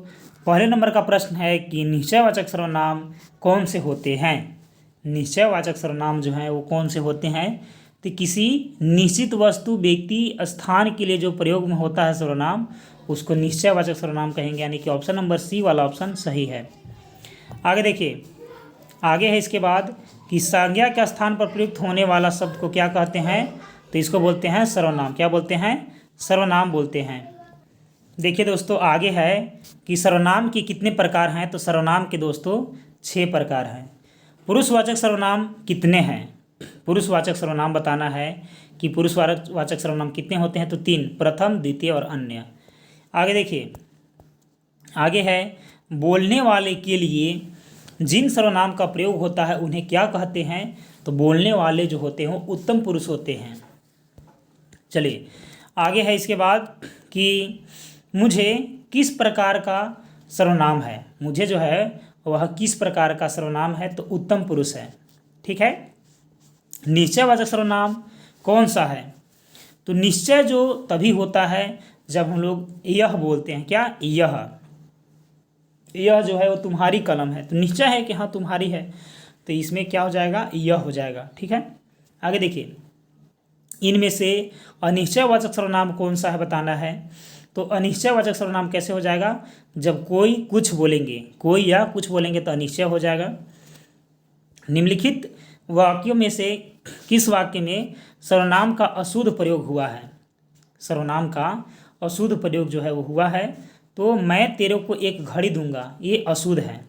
पहले नंबर का प्रश्न है कि निश्चयवाचक सर्वनाम कौन से होते हैं? निश्चयवाचक सर्वनाम जो हैं वो कौन से होते हैं? तो किसी निश्चित वस्तु, व्यक्ति, स्थान के लिए जो प्रयोग में होता है सर्वनाम, उसको निश्चयवाचक सर्वनाम कहेंगे। यानी कि ऑप्शन नंबर सी वाला ऑप्शन सही है। आगे देखिए, आगे है इसके बाद कि संज्ञा के स्थान पर प्रयुक्त होने वाला शब्द को क्या कहते हैं? तो इसको बोलते हैं सर्वनाम। क्या बोलते हैं? सर्वनाम बोलते हैं। देखिए दोस्तों, आगे है कि सर्वनाम के कितने प्रकार हैं? तो सर्वनाम के दोस्तों 6 प्रकार हैं। पुरुषवाचक सर्वनाम कितने हैं? पुरुषवाचक सर्वनाम बताना है कि पुरुषवाचक सर्वनाम कितने होते हैं? तो 3, प्रथम, द्वितीय और अन्य। आगे देखिए, आगे है बोलने वाले के लिए जिन सर्वनाम का प्रयोग होता है उन्हें क्या कहते हैं? तो बोलने वाले जो होते हैं उत्तम पुरुष होते हैं। चलिए, आगे है इसके बाद कि मुझे किस प्रकार का सर्वनाम है। मुझे जो है वह किस प्रकार का सर्वनाम है? तो उत्तम पुरुष है। ठीक है, निश्चयवाचक सर्वनाम कौन सा है? तो निश्चय जो तभी होता है जब हम लोग यह बोलते हैं। क्या? यह जो है वो तुम्हारी कलम है, तो निश्चय है कि हाँ तुम्हारी है। तो इसमें क्या हो जाएगा, यह हो जाएगा। ठीक है, आगे देखिए, इनमें से अनिश्चयवाचक सर्वनाम कौन सा है बताना है। तो अनिश्चयवाचक सर्वनाम कैसे हो जाएगा, जब कोई कुछ बोलेंगे, कोई या कुछ बोलेंगे तो अनिश्चय हो जाएगा। निम्नलिखित वाक्यों में से किस वाक्य में सर्वनाम का अशुद्ध प्रयोग हुआ है। सर्वनाम का अशुद्ध प्रयोग जो है वो हुआ है। तो मैं तेरे को एक घड़ी दूंगा, ये अशुद्ध है।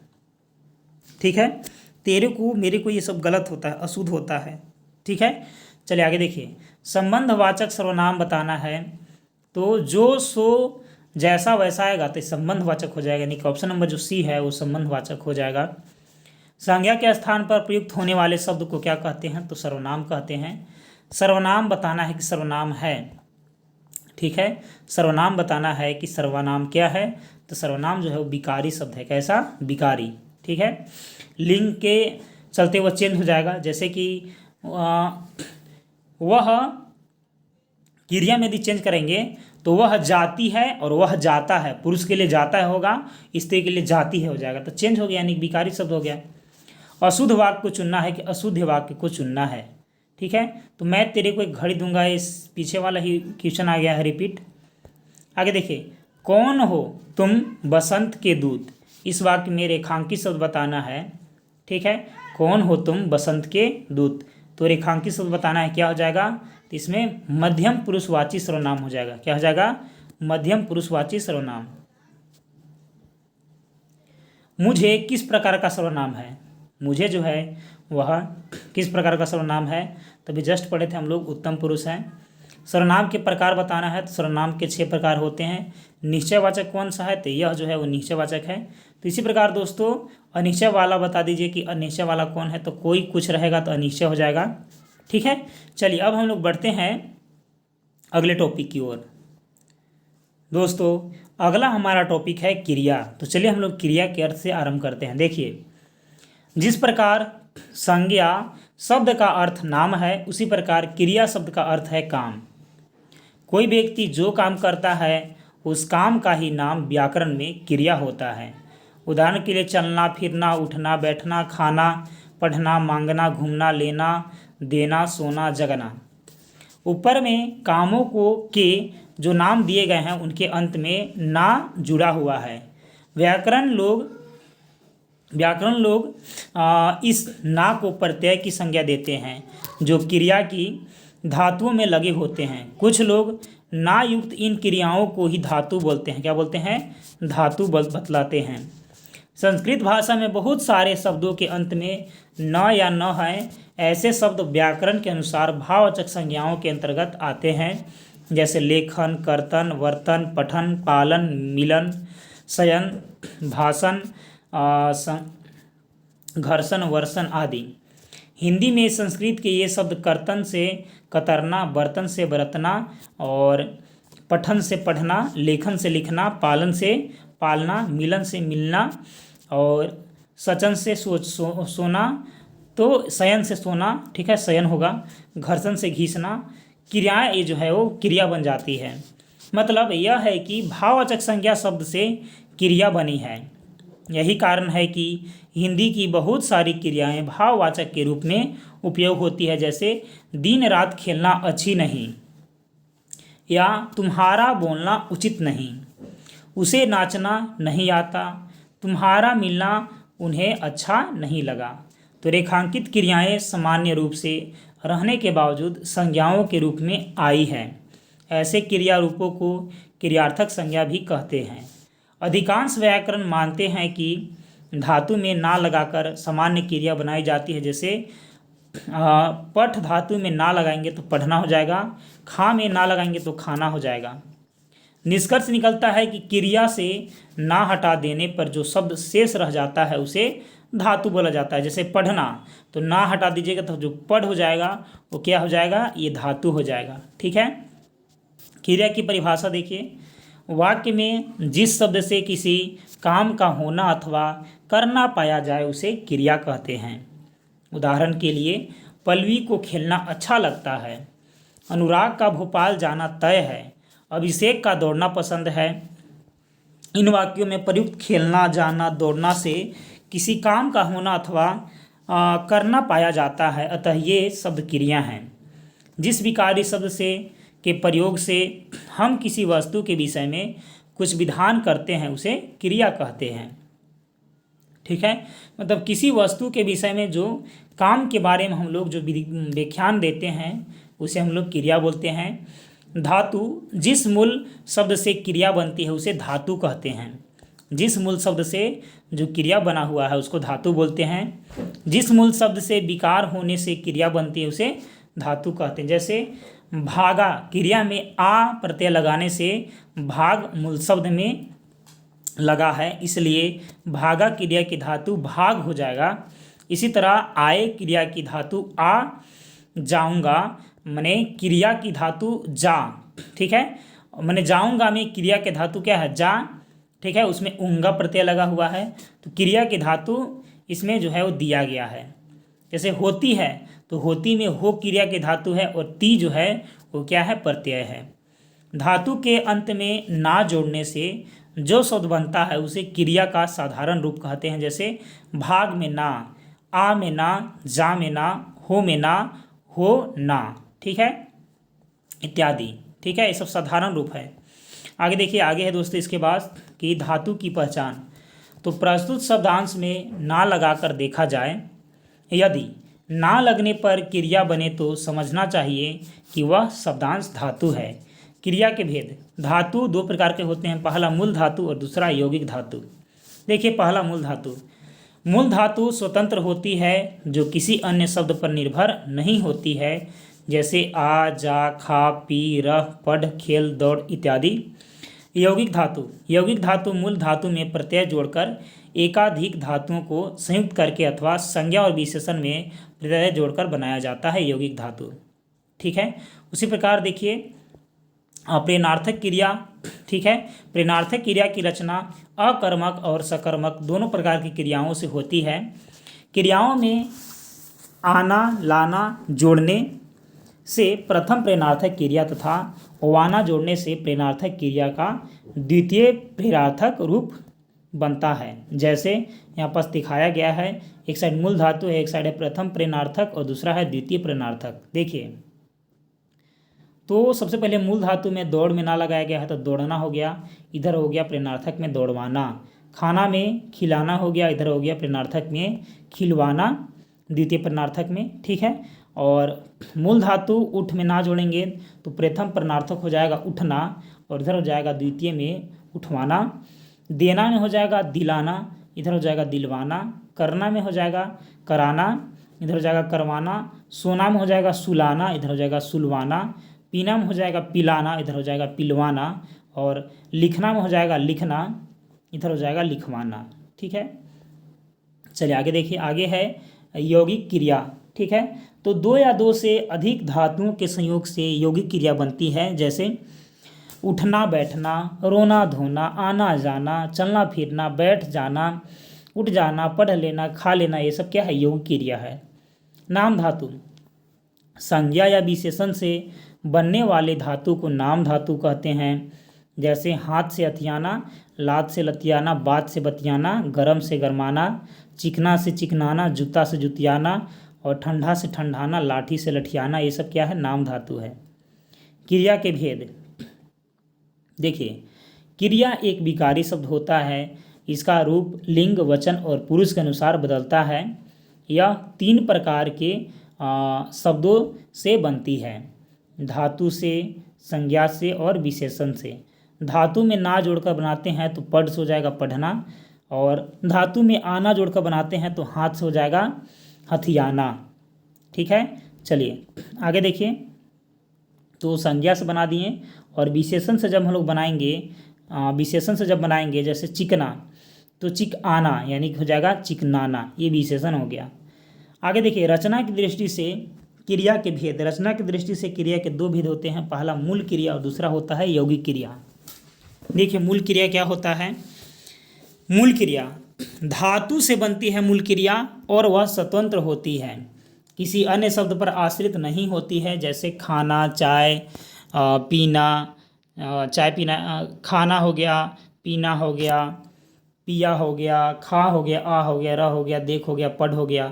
ठीक है, तेरे को, मेरे को, ये सब गलत होता है, अशुद्ध होता है। ठीक है, चलिए आगे देखिए, संबंधवाचक सर्वनाम बताना है। तो जो सो जैसा वैसा आएगा तो संबंधवाचक हो जाएगा, यानी कि ऑप्शन नंबर जो सी है वो संबंधवाचक हो जाएगा। संज्ञा के स्थान पर प्रयुक्त होने वाले शब्द को क्या कहते हैं, तो सर्वनाम कहते हैं। सर्वनाम बताना है कि सर्वनाम है। ठीक है, सर्वनाम बताना है कि सर्वनाम क्या है, तो सर्वनाम जो है वो विकारी शब्द है। कैसा, विकारी। ठीक है, लिंग के चलते वह चेंज हो जाएगा, जैसे कि वह क्रिया में यदि चेंज करेंगे तो वह जाती है और वह जाता है, पुरुष के लिए जाता है होगा, स्त्री के लिए जाती है हो जाएगा, तो चेंज हो गया, यानी विकारी शब्द हो गया। अशुद्ध वाक्य को चुनना है कि अशुद्ध वाक्य को चुनना है। ठीक है, तो मैं तेरे को एक घड़ी दूंगा, इस पीछे वाला ही क्वेश्चन आ गया है, रिपीट। आगे देखिए, कौन हो तुम बसंत के दूत, इस वाक्य में रेखांकित शब्द बताना है। ठीक है, कौन हो तुम बसंत के दूत, तो रेखांकित शब्द बताना है, क्या हो जाएगा, तो इसमें मध्यम पुरुषवाची सर्वनाम हो जाएगा। क्या हो जाएगा, मध्यम पुरुषवाची सर्वनाम। मुझे किस प्रकार का सर्वनाम है, मुझे जो है वह किस प्रकार का सर्वनाम है, तभी जस्ट पढ़े थे हम लोग, उत्तम पुरुष है। सर्वनाम के प्रकार बताना है, तो सर्वनाम के 6 प्रकार होते हैं। निश्चयवाचक कौन सा है, तो यह जो है वो निश्चयवाचक है। तो इसी प्रकार दोस्तों अनिश्चय वाला बता दीजिए कि अनिश्चय वाला कौन है, तो कोई कुछ रहेगा तो अनिश्चय हो जाएगा। ठीक है, चलिए अब हम लोग बढ़ते हैं अगले टॉपिक की ओर। दोस्तों अगला हमारा टॉपिक है क्रिया। तो चलिए हम लोग क्रिया के अर्थ से आरंभ करते हैं। देखिए, जिस प्रकार संज्ञा शब्द का अर्थ नाम है, उसी प्रकार क्रिया शब्द का अर्थ है काम। कोई व्यक्ति जो काम करता है उस काम का ही नाम व्याकरण में क्रिया होता है। उदाहरण के लिए चलना फिरना, उठना बैठना, खाना पढ़ना, मांगना, घूमना, लेना देना, सोना जगना। ऊपर में कामों को के जो नाम दिए गए हैं उनके अंत में ना जुड़ा हुआ है। व्याकरण लोग इस ना को प्रत्यय की संज्ञा देते हैं जो क्रिया की धातुओं में लगे होते हैं। कुछ लोग ना युक्त इन क्रियाओं को ही धातु बोलते हैं। क्या बोलते हैं, धातु बतलाते हैं। संस्कृत भाषा में बहुत सारे शब्दों के अंत में न या न है। ऐसे शब्द व्याकरण के अनुसार भाववाचक संज्ञाओं के अंतर्गत आते हैं, जैसे लेखन, कर्तन, वर्तन, पठन, पालन, मिलन, शयन, भाषण, घर्षण, वर्षण आदि। हिंदी में संस्कृत के ये शब्द कर्तन से कतरना, बर्तन से बरतना और पठन से पढ़ना, लेखन से लिखना, पालन से पालना, मिलन से मिलना और सचन से सोना, तो शयन से सोना, ठीक है, शयन होगा, घर्षण से घीसना, क्रियाएं ये जो है वो क्रिया बन जाती है। मतलब यह है कि भाववाचक संज्ञा शब्द से क्रिया बनी है। यही कारण है कि हिंदी की बहुत सारी क्रियाएं भाववाचक के रूप में उपयोग होती है, जैसे दिन रात खेलना अच्छी नहीं, या तुम्हारा बोलना उचित नहीं, उसे नाचना नहीं आता, तुम्हारा मिलना उन्हें अच्छा नहीं लगा। तो रेखांकित क्रियाएं सामान्य रूप से रहने के बावजूद संज्ञाओं के रूप में आई है। ऐसे क्रिया रूपों को क्रियार्थक संज्ञा भी कहते हैं। अधिकांश व्याकरण मानते हैं कि धातु में ना लगाकर सामान्य क्रिया बनाई जाती है, जैसे पठ धातु में ना लगाएंगे तो पढ़ना हो जाएगा, खा में ना लगाएंगे तो खाना हो जाएगा। निष्कर्ष निकलता है कि क्रिया से ना हटा देने पर जो शब्द शेष रह जाता है उसे धातु बोला जाता है। जैसे पढ़ना, तो ना हटा दीजिएगा तो जो पढ़ हो जाएगा वो क्या हो जाएगा, ये धातु हो जाएगा। ठीक है, क्रिया की परिभाषा देखिए। वाक्य में जिस शब्द से किसी काम का होना अथवा करना पाया जाए उसे क्रिया कहते हैं। उदाहरण के लिए, पल्लवी को खेलना अच्छा लगता है, अनुराग का भोपाल जाना तय है, अभिषेक का दौड़ना पसंद है। इन वाक्यों में प्रयुक्त खेलना, जाना, दौड़ना से किसी काम का होना अथवा करना पाया जाता है, अतः ये शब्द क्रिया हैं। जिस विकारी शब्द से के प्रयोग से हम किसी वस्तु के विषय में कुछ विधान करते हैं उसे क्रिया कहते हैं। ठीक है, मतलब किसी वस्तु के विषय में जो काम के बारे में हम लोग जो व्याख्यान देते हैं उसे हम लोग क्रिया बोलते हैं। धातु, जिस मूल शब्द से क्रिया बनती है उसे धातु कहते हैं। जिस मूल शब्द से जो क्रिया बना हुआ है उसको धातु बोलते हैं। जिस मूल शब्द से विकार होने से क्रिया बनती है उसे धातु कहते हैं। जैसे भागा, क्रिया में आ प्रत्यय लगाने से भाग मूल शब्द में लगा है, इसलिए भागा क्रिया की धातु भाग हो जाएगा। इसी तरह आए क्रिया की धातु आ, जाऊंगा माने क्रिया की धातु जा। ठीक है, माने जाऊंगा में क्रिया के धातु क्या है, जा। ठीक है, उसमें उंगा प्रत्यय लगा हुआ है, तो क्रिया की धातु इसमें जो है वो दिया गया है। जैसे होती है, तो होती में हो क्रिया की धातु है और ती जो है वो क्या है, प्रत्यय है। धातु के अंत में ना जोड़ने से जो शब्द बनता है उसे क्रिया का साधारण रूप कहते हैं। जैसे भाग में ना, आ में ना, जा में ना, हो में ना, हो ना। ठीक है, इत्यादि। ठीक है, ये सब साधारण रूप है। आगे देखिए, आगे है दोस्तों इसके बाद कि धातु की पहचान। तो प्रस्तुत शब्दांश में ना लगाकर देखा जाए, यदि ना लगने पर क्रिया बने तो समझना चाहिए कि वह शब्दांश धातु है। क्रिया के भेद। धातु दो प्रकार के होते हैं, पहला मूल धातु और दूसरा यौगिक धातु। देखिए, पहला मूल धातु। मूल धातु स्वतंत्र होती है जो किसी अन्य शब्द पर निर्भर नहीं होती है, जैसे आ, जा, खा, पी, रह, पढ़, खेल, दौड़ इत्यादि। यौगिक धातु। यौगिक धातु मूल धातु में प्रत्यय जोड़कर एकाधिक धातुओं को संयुक्त करके अथवा संज्ञा और विशेषण में प्रत्यय जोड़कर बनाया जाता है यौगिक धातु। ठीक है, उसी प्रकार देखिए प्रेरणार्थक क्रिया। ठीक है, प्रेरणार्थक क्रिया की रचना अकर्मक और सकर्मक दोनों प्रकार की क्रियाओं से होती है। क्रियाओं में आना, लाना, जोड़ने से प्रथम प्रेरणार्थक क्रिया तथा वाना जोड़ने से प्रेरणार्थक क्रिया का द्वितीय प्रेरणार्थक रूप बनता है। जैसे यहाँ पास दिखाया गया है, एक साइड मूल धातु है, एक साइड है प्रथम प्रेरणार्थक और दूसरा है द्वितीय प्रेरणार्थक। देखिए, तो सबसे पहले मूल धातु में दौड़ में ना लगाया गया है तो दौड़ना हो गया, इधर हो गया प्रेरणार्थक में दौड़वाना। खाना में खिलाना हो गया, इधर हो गया प्रेरणार्थक में खिलवाना, द्वितीय प्रेरणार्थक में। ठीक है, और मूल धातु उठ में ना जोड़ेंगे तो प्रथम प्रेरणार्थक हो जाएगा उठना और इधर हो जाएगा द्वितीय में उठवाना। देना में हो जाएगा दिलाना, इधर हो जाएगा दिलवाना। करना में हो जाएगा कराना, इधर हो जाएगा करवाना। सोना में हो जाएगा सुलाना, इधर हो जाएगा सुलवाना। पीना में हो जाएगा पिलाना, इधर हो जाएगा पिलवाना। और लिखना में हो जाएगा लिखना, इधर हो जाएगा लिखवाना। ठीक है, चलिए आगे देखिए, आगे है यौगिक क्रिया। ठीक है, तो दो या दो से अधिक धातुओं के संयोग से यौगिक क्रिया बनती है। जैसे उठना, बैठना, रोना, धोना, आना, जाना, चलना फिरना, बैठ जाना, उठ जाना, पढ़ लेना, खा लेना, ये सब क्या है, यौगिक क्रिया है। नाम धातु। संज्ञा या विशेषण से बनने वाले धातु को नाम धातु कहते हैं। जैसे हाथ से हथियाना, लात से लतियाना, बात से बतियाना, गरम से गरमाना, चिकना से चिकनाना, जूता से जुतियाना और ठंडा से ठंडाना, लाठी से लठियाना, ये सब क्या है, नाम धातु है। क्रिया के भेद। देखिए, क्रिया एक विकारी शब्द होता है। इसका रूप लिंग, वचन और पुरुष के अनुसार बदलता है। यह तीन प्रकार के शब्दों से बनती है, धातु से, संज्ञा से और विशेषण से। धातु में ना जोड़कर बनाते हैं तो पढ़ से हो जाएगा पढ़ना, और धातु में आना जोड़कर बनाते हैं तो हाथ से हो जाएगा हथियाना। ठीक है, चलिए आगे देखिए, तो संज्ञा से बना दिए और विशेषण से जब हम लोग बनाएंगे, विशेषण से जब बनाएंगे जैसे चिकना तो चिक आना यानी कि हो जाएगा चिकनाना, ये विशेषण हो गया। आगे देखिए, रचना की दृष्टि से क्रिया के भेद। रचना की दृष्टि से क्रिया के दो भेद होते हैं, पहला मूल क्रिया और दूसरा होता है यौगिक क्रिया। देखिए, मूल क्रिया क्या होता है। मूल क्रिया धातु से बनती है मूल क्रिया और वह स्वतंत्र होती है, किसी अन्य शब्द पर आश्रित नहीं होती है। जैसे खाना, चाय पीना, चाय पीना, खाना हो गया, पीना हो गया, पिया हो गया, खा हो गया, आ हो गया, रह हो गया, देख हो गया, पढ़ हो गया,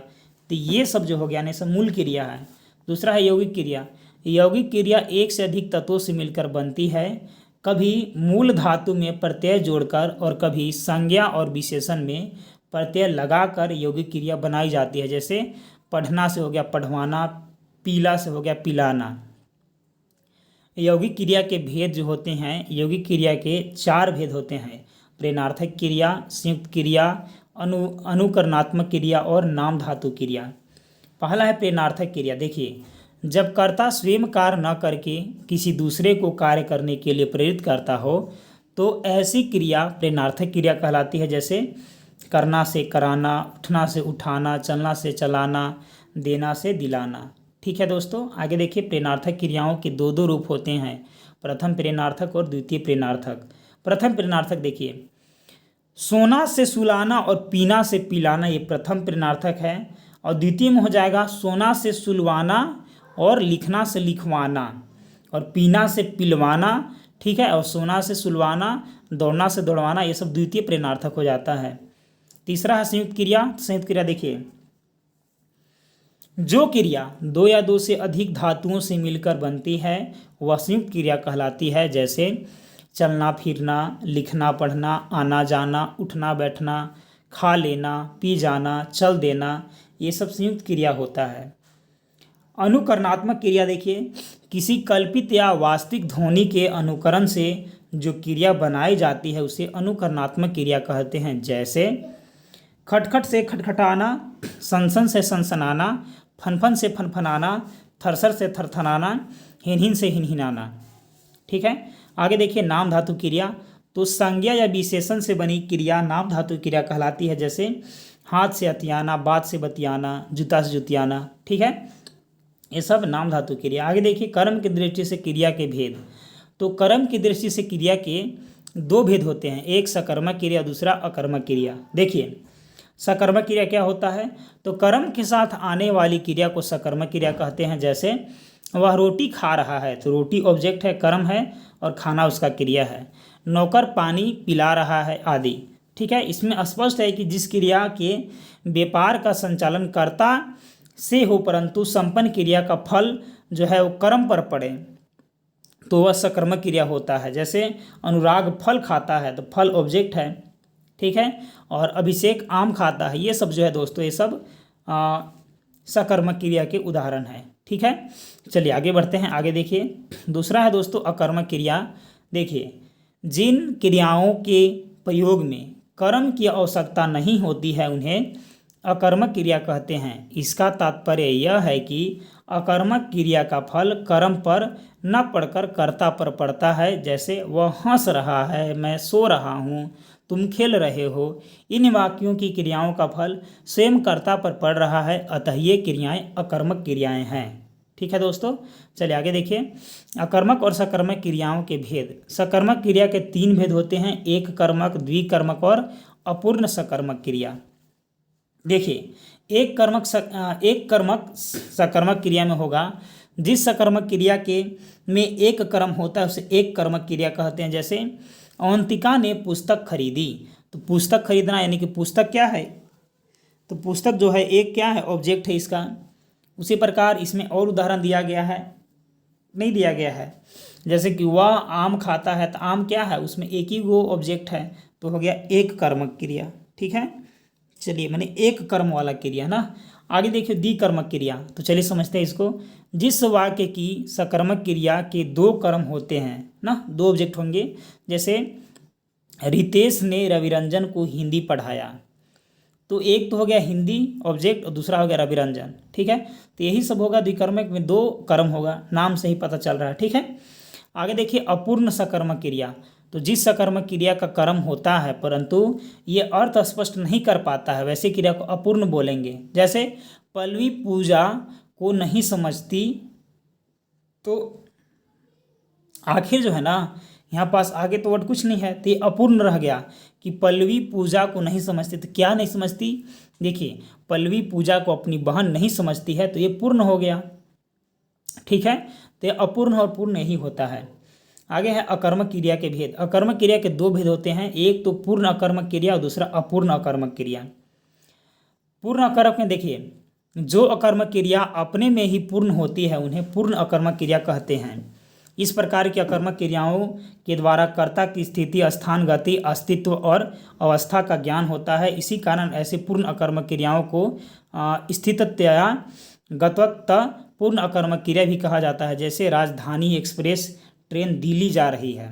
तो ये सब जो हो गया ना, सब मूल क्रिया है। दूसरा है यौगिक क्रिया। यौगिक क्रिया एक से अधिक तत्वों से मिलकर बनती है, कभी मूल धातु में प्रत्यय जोड़कर और कभी संज्ञा और विशेषण में प्रत्यय लगाकर यौगिक क्रिया बनाई जाती है। जैसे पढ़ना से हो गया पढ़वाना, पीला से हो गया पिलाना। यौगिक क्रिया के भेद जो होते हैं, यौगिक क्रिया के 4 भेद होते हैं: प्रेरणार्थक क्रिया, संयुक्त क्रिया, अनुकरणात्मक क्रिया और नाम धातु क्रिया। पहला है प्रेरणार्थक क्रिया। देखिए, जब कर्ता स्वयं कार्य न करके किसी दूसरे को कार्य करने के लिए प्रेरित करता हो तो ऐसी क्रिया प्रेरणार्थक क्रिया कहलाती है। जैसे करना से कराना, उठना से उठाना, चलना से चलाना, देना से दिलाना। ठीक है दोस्तों, आगे देखिए, प्रेरणार्थक क्रियाओं के दो रूप होते हैं, प्रथम प्रेरणार्थक और द्वितीय प्रेरणार्थक। प्रथम प्रेरणार्थक देखिए, सोना से सुलाना और पीना से पिलाना, ये प्रथम प्रेरणार्थक है। और द्वितीय में हो जाएगा सोना से सुलवाना और लिखना से लिखवाना और पीना से पिलवाना। ठीक है, और सोना से सुलवाना, दौड़ना से दौड़वाना, ये सब द्वितीय प्रेरणार्थक हो जाता है। तीसरा है संयुक्त क्रिया। संयुक्त क्रिया देखिए, जो क्रिया 2 या 2 से अधिक धातुओं से मिलकर बनती है वह संयुक्त क्रिया कहलाती है। जैसे चलना फिरना, लिखना पढ़ना, आना जाना, उठना बैठना, खा लेना, पी जाना, चल देना, ये सब संयुक्त क्रिया होता है। अनुकरणात्मक क्रिया देखिए, किसी कल्पित या वास्तविक ध्वनि के अनुकरण से जो क्रिया बनाई जाती है उसे अनुकरणात्मक क्रिया कहते हैं। जैसे खटखट से खटखटाना, सनसन से सनसनाना, फनफन से फनफनाना, थरसर से थरथराना, हिनहिन से हिनहिनाना। ठीक है, आगे देखिए नाम धातु क्रिया। तो संज्ञा या विशेषण से बनी क्रिया नाम धातु क्रिया कहलाती है। जैसे हाथ से हथियाना, बात से बतियाना, जूता से जुतियाना। ठीक है, ये सब नाम धातु क्रिया। आगे देखिए कर्म की दृष्टि से क्रिया के भेद। तो कर्म की दृष्टि से क्रिया के 2 भेद होते हैं, एक सकर्मक क्रिया, दूसरा अकर्मक क्रिया। देखिए सकर्मक क्रिया क्या होता है, तो कर्म के साथ आने वाली क्रिया को सकर्मक क्रिया कहते हैं। जैसे वह रोटी खा रहा है, तो रोटी ऑब्जेक्ट है, कर्म है, और खाना उसका क्रिया है। नौकर पानी पिला रहा है आदि। ठीक है, इसमें स्पष्ट है कि जिस क्रिया के व्यापार का संचालन कर्ता से हो परंतु संपन्न क्रिया का फल जो है वो कर्म पर पड़े तो वह सकर्मक क्रिया होता है। जैसे अनुराग फल खाता है तो फल ऑब्जेक्ट है। ठीक है, और अभिषेक आम खाता है, ये सब जो है दोस्तों, ये सब सकर्मक क्रिया के उदाहरण हैं। ठीक है, चलिए आगे बढ़ते हैं। आगे देखिए दूसरा है दोस्तों अकर्मक क्रिया। देखिए जिन क्रियाओं के प्रयोग में कर्म की आवश्यकता नहीं होती है उन्हें अकर्मक क्रिया कहते हैं। इसका तात्पर्य यह है कि अकर्मक क्रिया का फल कर्म पर न पड़कर कर्ता पर पड़ता है। जैसे वह हंस रहा है, मैं सो रहा हूँ, तुम खेल रहे हो। इन वाक्यों की क्रियाओं का फल स्वयं कर्ता पर पड़ रहा है, अतः ये क्रियाएं अकर्मक क्रियाएं हैं। ठीक है दोस्तों, चलिए आगे देखिए अकर्मक और सकर्मक क्रियाओं के भेद। सकर्मक क्रिया के 3 भेद होते हैं, एक कर्मक, द्विकर्मक और अपूर्ण सकर्मक क्रिया। देखिए एक कर्मक सकर्मक क्रिया में होगा, जिस सकर्मक क्रिया के में एक कर्म होता है उसे एक कर्मक क्रिया कहते हैं। जैसे अवंतिका ने पुस्तक खरीदी, तो पुस्तक खरीदना यानी कि पुस्तक क्या है, तो पुस्तक जो है एक क्या है, ऑब्जेक्ट है इसका। उसी प्रकार इसमें और उदाहरण दिया गया है, नहीं दिया गया है। जैसे कि वह आम खाता है, तो आम क्या है, उसमें एक ही वो ऑब्जेक्ट है, तो हो गया एक कर्मक क्रिया। ठीक है, चलिए मैंने एक कर्म वाला क्रिया ना। आगे देखिए द्विकर्मक क्रिया, तो चलिए समझते हैं इसको। जिस वाक्य की सकर्मक क्रिया के 2 कर्म होते हैं ना, 2 ऑब्जेक्ट होंगे। जैसे रितेश ने रविरंजन को हिंदी पढ़ाया, तो एक तो हो गया हिंदी ऑब्जेक्ट और दूसरा हो गया रविरंजन। ठीक है, तो यही सब होगा, द्विकर्मक में 2 कर्म होगा, नाम से ही पता चल रहा है। ठीक है, आगे देखिए अपूर्ण सकर्मक क्रिया। तो जिस सकर्मक क्रिया का कर्म होता है परंतु ये अर्थ स्पष्ट नहीं कर पाता है, वैसे क्रिया को अपूर्ण बोलेंगे। जैसे पल्लवी पूजा को नहीं समझती, तो आखिर जो है ना यहाँ पास आगे तो वर्ड कुछ नहीं है, तो ये अपूर्ण रह गया कि पल्लवी पूजा को नहीं समझती। तो क्या नहीं समझती, देखिए पल्लवी पूजा को अपनी बहन नहीं समझती है, तो ये पूर्ण हो गया। ठीक है, तो ये अपूर्ण और पूर्ण यही होता है। आगे है अकर्मक क्रिया के भेद। अकर्मक क्रिया के 2 भेद होते हैं, एक तो पूर्ण अकर्मक क्रिया और दूसरा अपूर्ण अकर्मक क्रिया। पूर्ण अकर्मक में देखिए जो अकर्मक क्रिया अपने में ही पूर्ण होती है उन्हें पूर्ण अकर्मक क्रिया कहते हैं। इस प्रकार की अकर्मक क्रियाओं के द्वारा कर्ता की स्थिति, स्थान, गति, अस्तित्व और अवस्था का ज्ञान होता है। इसी कारण ऐसे पूर्ण अकर्मक क्रियाओं को स्थिततया गतवतः पूर्ण अकर्मक क्रिया भी कहा जाता है। जैसे राजधानी एक्सप्रेस ट्रेन दिल्ली जा रही है,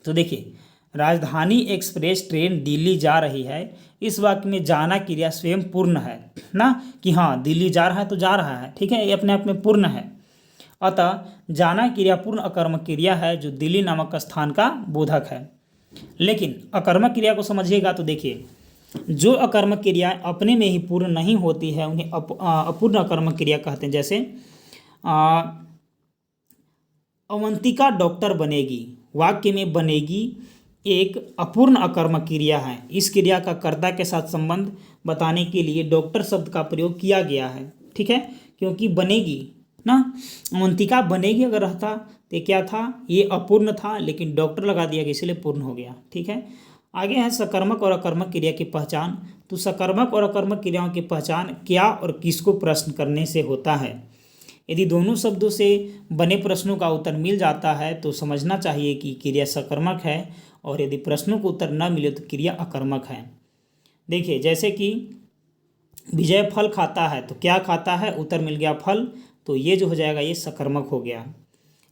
तो देखिए राजधानी एक्सप्रेस ट्रेन दिल्ली जा रही है, इस वाक्य में जाना क्रिया स्वयं पूर्ण है ना, कि हाँ दिल्ली जा रहा है तो जा रहा है, ठीक है, ये अपने आप में पूर्ण है। अतः जाना क्रिया पूर्ण अकर्मक क्रिया है जो दिल्ली नामक स्थान का बोधक है। लेकिन अकर्मक क्रिया को समझिएगा तो देखिए, जो अकर्मक क्रिया अपने में ही पूर्ण नहीं होती है उन्हें अपूर्ण अकर्मक क्रिया कहते हैं। जैसे अवंतिका डॉक्टर बनेगी, वाक्य में बनेगी एक अपूर्ण अकर्मक क्रिया है। इस क्रिया का कर्ता के साथ संबंध बताने के लिए डॉक्टर शब्द का प्रयोग किया गया है, ठीक है, क्योंकि बनेगी ना, अवंतिका बनेगी अगर रहता तो क्या था, ये अपूर्ण था, लेकिन डॉक्टर लगा दिया गया इसलिए पूर्ण हो गया, ठीक है। आगे है सकर्मक और अकर्मक क्रिया की पहचान। तो सकर्मक और अकर्मक क्रियाओं की पहचान क्या और किसको प्रश्न करने से होता है। यदि दोनों शब्दों से बने प्रश्नों का उत्तर मिल जाता है तो समझना चाहिए कि क्रिया सकर्मक है, और यदि प्रश्नों को उत्तर न मिले तो क्रिया अकर्मक है। देखिए जैसे कि विजय फल खाता है, तो क्या खाता है, उत्तर मिल गया फल, तो ये जो हो जाएगा ये सकर्मक हो गया।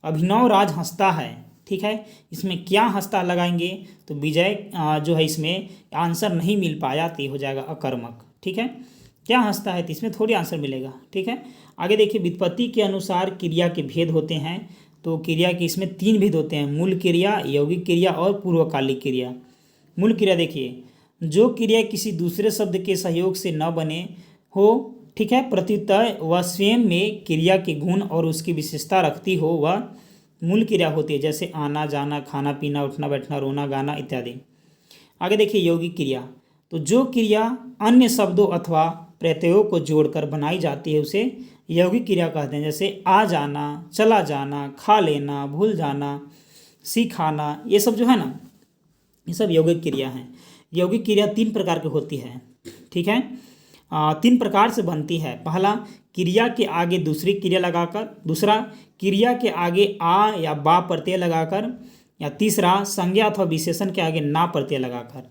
अभिनव राज हंसता है, ठीक है, इसमें क्या हंसता लगाएंगे तो विजय जो है इसमें आंसर नहीं मिल पाया तो ये हो जाएगा अकर्मक, ठीक है। क्या हंसता है तो इसमें थोड़ी आंसर मिलेगा, ठीक है। आगे देखिए व्युत्पत्ति के अनुसार क्रिया के भेद होते हैं। तो क्रिया के इसमें 3 भेद होते हैं, मूल क्रिया, यौगिक क्रिया और पूर्वकालिक क्रिया। मूल क्रिया देखिए, जो क्रिया किसी दूसरे शब्द के सहयोग से न बने हो, ठीक है, प्रत्युत वह स्वयं में क्रिया के गुण और उसकी विशेषता रखती हो, वह मूल क्रिया होती है। जैसे आना जाना, खाना पीना, उठना बैठना, रोना गाना इत्यादि। आगे देखिए यौगिक क्रिया, तो जो क्रिया अन्य शब्दों अथवा प्रत्ययों को जोड़कर बनाई जाती है उसे यौगिक क्रिया कहते हैं। जैसे आ जाना, चला जाना, खा लेना, भूल जाना, सिखाना, ये सब जो है ना, ये सब यौगिक क्रिया हैं। यौगिक क्रिया 3 प्रकार की होती है, ठीक है, 3 प्रकार से बनती है। पहला, क्रिया के आगे दूसरी क्रिया लगाकर। दूसरा, क्रिया के आगे आ या बा प्रत्यय लगाकर। या तीसरा, संज्ञा अथवा विशेषण के आगे ना प्रत्यय लगाकर।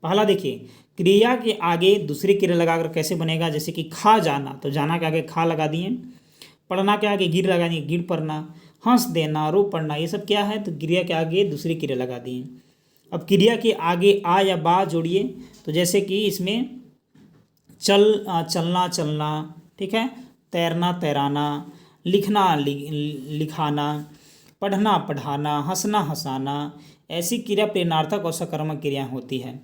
पहला देखिए, क्रिया के आगे दूसरी क्रिया लगाकर कैसे बनेगा, जैसे कि खा जाना, तो जाना के आगे खा लगा दिए। पढ़ना के आगे गिर लगा दिए, गिर पढ़ना। हंस देना, रो पढ़ना, ये सब क्या है, तो क्रिया के आगे दूसरी क्रिया लगा दिए। अब क्रिया के आगे आ या बा जोड़िए, तो जैसे कि इसमें चलना चलना, ठीक है, तैरना तैराना, लिखना लिखाना, पढ़ना पढ़ाना, हंसना हंसाना, ऐसी क्रिया प्रेरणार्थक और सकर्मक क्रिया होती है।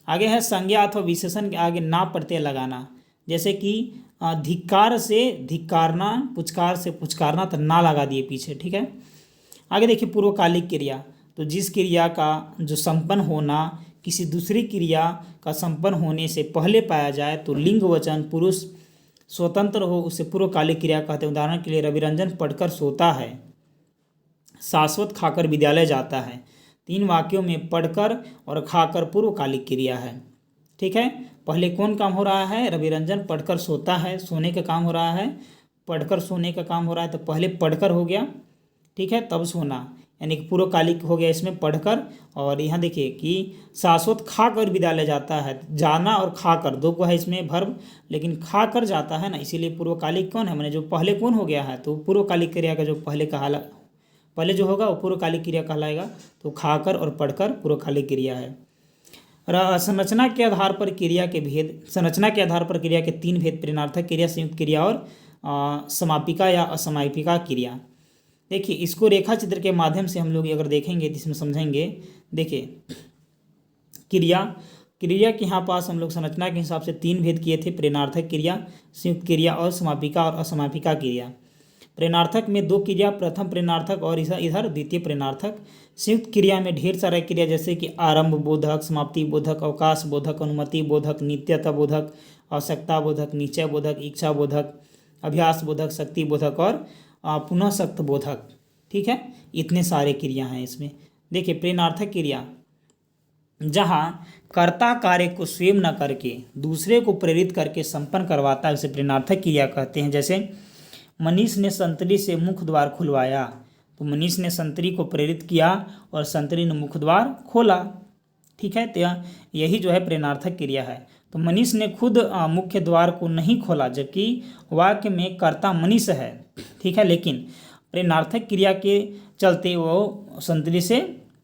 आगे है संज्ञा अथवा विशेषण के आगे ना प्रत्यय लगाना। जैसे कि धिक्कार से धिक्कारना, पुचकार से पुचकारना, तो ना लगा दिए पीछे, ठीक है। आगे देखिए पूर्वकालिक क्रिया, तो जिस क्रिया का जो संपन्न होना किसी दूसरी क्रिया का संपन्न होने से पहले पाया जाए तो लिंग वचन पुरुष स्वतंत्र हो, उसे पूर्वकालिक क्रिया कहते हैं। उदाहरण के लिए रविरंजन पढ़कर सोता है, शाश्वत खाकर विद्यालय जाता है। 3 वाक्यों में पढ़कर और खाकर पूर्वकालिक क्रिया है, ठीक है। पहले कौन काम हो रहा है, रविरंजन पढ़कर सोता है, सोने का काम हो रहा है, पढ़कर सोने का काम हो रहा है, तो पहले पढ़कर हो गया, ठीक है, तब सोना, यानी कि पूर्वकालिक हो गया इसमें पढ़कर। और यहाँ देखिए कि शाश्वत खाकर विद्यालय जाता है, जाना और खाकर दो को है इसमें भर्ब, लेकिन खाकर जाता है ना, इसीलिए पूर्वकालिक कौन है, मैंने जो पहले कौन हो गया है, तो पूर्वकालिक क्रिया का जो पहले जो होगा वो पूर्वकालिक क्रिया कहलाएगा। तो खाकर और पढ़कर पूर्वकालिक क्रिया है। संरचना के आधार पर क्रिया के भेद, संरचना के आधार पर क्रिया के 3 भेद, प्रेरणार्थक क्रिया, संयुक्त क्रिया और समापिका या असमापिका क्रिया। देखिए इसको रेखा चित्र के माध्यम से हम लोग अगर देखेंगे तो इसमें समझेंगे। देखिए क्रिया के यहाँ पास हम लोग संरचना के हिसाब से 3 भेद किए थे, प्रेरणार्थक क्रिया, संयुक्त क्रिया और समापिका और असमापिका क्रिया। प्रेरणार्थक में 2 क्रिया, प्रथम प्रेरणार्थक और इधर द्वितीय प्रेरणार्थक। संयुक्त क्रिया में ढेर सारा क्रिया, जैसे कि आरंभ बोधक, समाप्ति बोधक, अवकाश बोधक, अनुमति बोधक, नित्यता बोधक, आवश्यकता बोधक, निश्चय बोधक, इच्छा बोधक, अभ्यास बोधक, शक्ति बोधक और पुनः शक्त बोधक, ठीक है। इतने सारे क्रिया हैं इसमें। देखिए प्रेरणार्थक क्रिया, जहाँ कर्ता कार्य को स्वयं न करके दूसरे को प्रेरित करके संपन्न करवाता है उसे प्रेरणार्थक क्रिया कहते हैं। जैसे मनीष ने संतरी से मुख द्वार खुलवाया, तो मनीष ने संतरी को प्रेरित किया और संतरी ने मुख द्वार खोला। ठीक है, तो यही जो है प्रेरणार्थक क्रिया है। तो मनीष ने खुद मुख्य द्वार को नहीं खोला, जबकि वाक्य में कर्ता मनीष है। ठीक है, लेकिन प्रेरणार्थक क्रिया के चलते वो संतरी से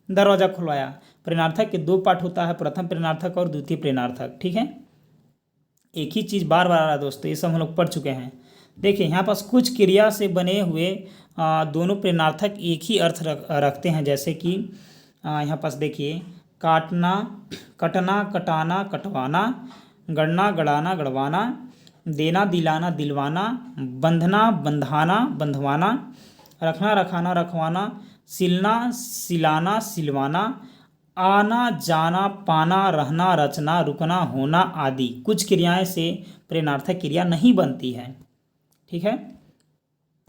दरवाजा खुलवाया। प्रेरणार्थक के दो पार्ट होता है, प्रथम प्रेरणार्थक और द्वितीय प्रेरणार्थक। ठीक है, एक ही चीज़ बार बार आ रहा है दोस्तों, ये सब हम लोग पढ़ चुके हैं। देखिए यहाँ पास कुछ क्रिया से बने हुए दोनों प्रेरणार्थक एक ही अर्थ रखते हैं। जैसे कि यहाँ पास देखिए, काटना, कटना, कटाना, कटवाना, गढ़ना, गढ़ाना, गढ़वाना, देना, दिलाना, दिलवाना, बंधना, बंधाना, बंधवाना, रखना, रखाना, रखवाना, सिलना, सिलाना, सिलवाना, आना, जाना, पाना, रहना, रचना, रुकना, होना आदि कुछ क्रियाएं से प्रेरणार्थक क्रिया नहीं बनती है। ठीक है,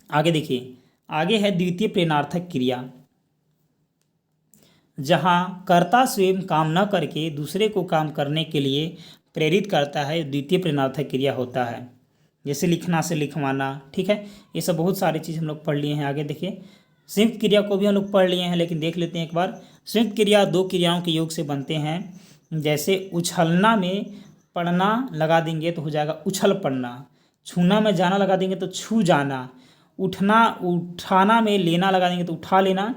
आगे देखिए, आगे है द्वितीय प्रेरणार्थक क्रिया, जहाँ कर्ता स्वयं काम न करके दूसरे को काम करने के लिए प्रेरित करता है, द्वितीय प्रेरणार्थक क्रिया होता है। जैसे लिखना से लिखवाना। ठीक है, ये सब बहुत सारी चीज़ हम लोग पढ़ लिए हैं। आगे देखिए, संयुक्त क्रिया को भी हम लोग पढ़ लिए हैं, लेकिन देख लेते हैं एक बार। संयुक्त क्रिया दो क्रियाओं के योग से बनते हैं। जैसे उछलना में पढ़ना लगा देंगे तो हो जाएगा उछल पढ़ना, छूना में जाना लगा देंगे तो छू जाना, उठना उठाना में लेना लगा देंगे तो उठा लेना,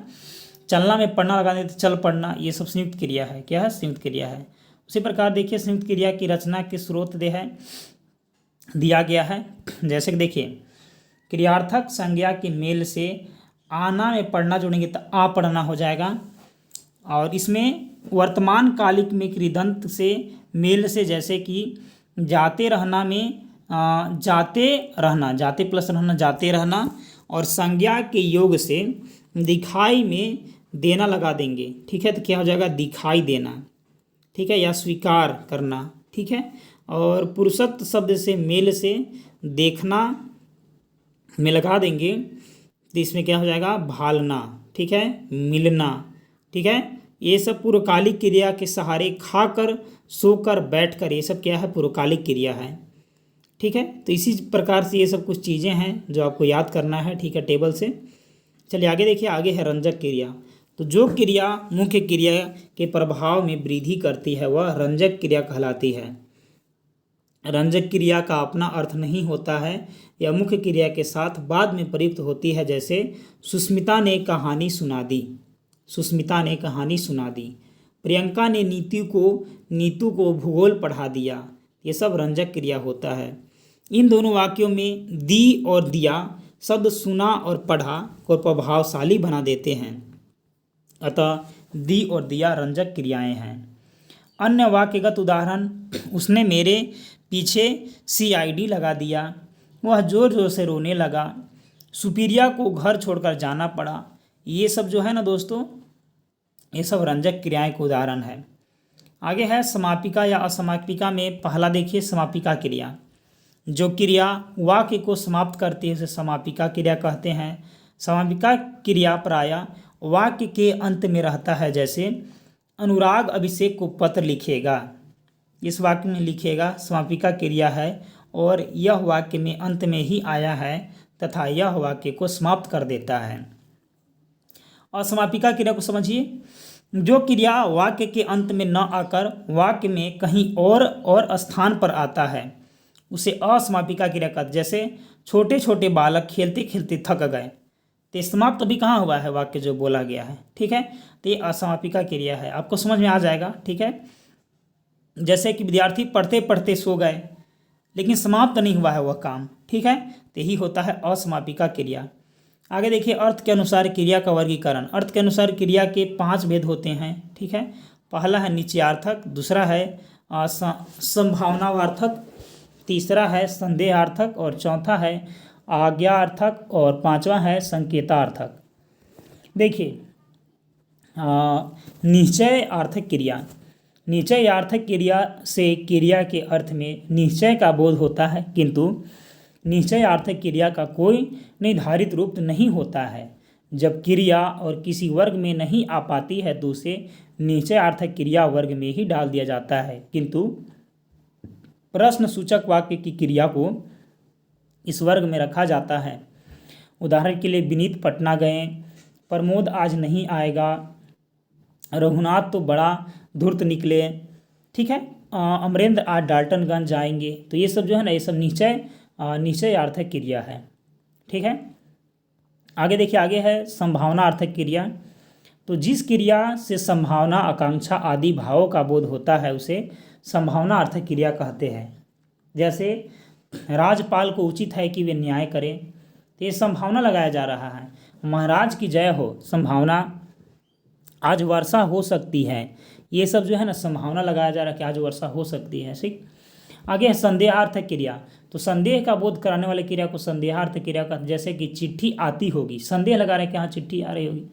चलना में पढ़ना लगा देंगे तो चल पढ़ना। ये सब संयुक्त क्रिया है। क्या है? संयुक्त क्रिया है। उसी प्रकार देखिए, संयुक्त क्रिया की रचना के स्रोत दिया गया है। जैसे कि देखिए, क्रियार्थक संज्ञा के मेल से आना में पढ़ना जोड़ेंगे तो आ पढ़ना हो जाएगा। और इसमें वर्तमान कालिक में कृदंत से मेल से, जैसे कि जाते रहना में जाते रहना, जाते प्लस रहना, जाते रहना, और संज्ञा के योग से दिखाई में देना लगा देंगे। ठीक है, तो क्या हो जाएगा? दिखाई देना। ठीक है, या स्वीकार करना। ठीक है, और पुरुषत्व शब्द से मेल से देखना में लगा देंगे तो इसमें क्या हो जाएगा? भालना। ठीक है, मिलना। ठीक है, ये सब पूर्वकालिक क्रिया के सहारे खाकर, सोकर, बैठकर, ये सब क्या है? पूर्वकालिक क्रिया है। ठीक है, तो इसी प्रकार से ये सब कुछ चीज़ें हैं जो आपको याद करना है। ठीक है, टेबल से। चलिए आगे देखिए, आगे है रंजक क्रिया। तो जो क्रिया मुख्य क्रिया के प्रभाव में वृद्धि करती है वह रंजक क्रिया कहलाती है। रंजक क्रिया का अपना अर्थ नहीं होता है, यह मुख्य क्रिया के साथ बाद में प्रयुक्त होती है। जैसे सुस्मिता ने कहानी सुना दी, सुस्मिता ने कहानी सुना दी। प्रियंका ने नीतू को भूगोल पढ़ा दिया। ये सब रंजक क्रिया होता है। इन दोनों वाक्यों में दी और दिया शब्द सुना और पढ़ा को प्रभावशाली बना देते हैं। अतः दी और दिया रंजक क्रियाएं हैं। अन्य वाक्यगत उदाहरण, उसने मेरे पीछे CID लगा दिया, वह जोर जोर से रोने लगा, सुपीरिया को घर छोड़कर जाना पड़ा। ये सब जो है ना दोस्तों, ये सब रंजक क्रियाएं के उदाहरण है। आगे है समापिका या असमापिका में। पहला देखिए, समापिका क्रिया। जो क्रिया वाक्य को समाप्त करती है उसे समापिका क्रिया कहते हैं। समापिका क्रिया प्रायः वाक्य के अंत में रहता है। जैसे अनुराग अभिषेक को पत्र लिखेगा, इस वाक्य में लिखेगा समापिका क्रिया है और यह वाक्य में अंत में ही आया है तथा यह वाक्य को समाप्त कर देता है। असमापिका क्रिया को समझिए। जो क्रिया वाक्य के अंत में न आकर वाक्य में कहीं और स्थान पर आता है उसे असमापिका क्रिया कहते हैं। जैसे छोटे छोटे बालक खेलते खेलते थक गए, तो समाप्त अभी कहाँ हुआ है वाक्य जो बोला गया है। ठीक है, तो ये असमापिका क्रिया है। आपको समझ में आ जाएगा। ठीक है, जैसे कि विद्यार्थी पढ़ते पढ़ते सो गए लेकिन समाप्त नहीं हुआ है वह काम। ठीक है, तो यही होता है असमापिका क्रिया। आगे देखिए, अर्थ के अनुसार क्रिया का वर्गीकरण। अर्थ के अनुसार क्रिया के 5 भेद होते हैं। ठीक है, पहला है निश्चयार्थक, दूसरा है संभावनावार्थक, तीसरा है संदेहार्थक, और चौथा है आज्ञार्थक, और पांचवा है संकेतार्थक। देखिए, निश्चयार्थक क्रिया। निश्चयार्थक क्रिया से क्रिया के अर्थ में निश्चय का बोध होता है, किंतु निश्चयार्थक क्रिया का कोई निर्धारित रूप नहीं होता है। जब क्रिया और किसी वर्ग में नहीं आ पाती है तो उसे निश्चयार्थक क्रिया वर्ग में ही डाल दिया जाता है, किंतु प्रश्न सूचक वाक्य की क्रिया को इस वर्ग में रखा जाता है। उदाहरण के लिए, विनीत पटना गए, प्रमोद आज नहीं आएगा, रघुनाथ तो बड़ा धूर्त निकले, ठीक है, अमरेंद्र आज डाल्टनगंज जाएंगे। तो ये सब जो है ना, ये सब निश्चयार्थक क्रिया है, ठीक है। आगे देखिए, आगे है संभावनार्थक क्रिया। तो जिस क्रिया से संभावना, आकांक्षा आदि भावों का बोध होता है उसे संभावनार्थक क्रिया कहते हैं। जैसे राजपाल को उचित है कि वे न्याय करें, तो ये संभावना लगाया जा रहा है। महाराज की जय हो, संभावना, आज वर्षा हो सकती है, ये सब जो है ना संभावना लगाया जा रहा है कि आज वर्षा हो सकती है, ठीक। आगे है संदेहार्थक क्रिया। तो संदेह का बोध कराने वाले क्रिया को संदेहार्थक क्रिया का, जैसे कि चिट्ठी आती होगी, संदेह लगा रहे कि हाँ चिट्ठी आ रही होगी।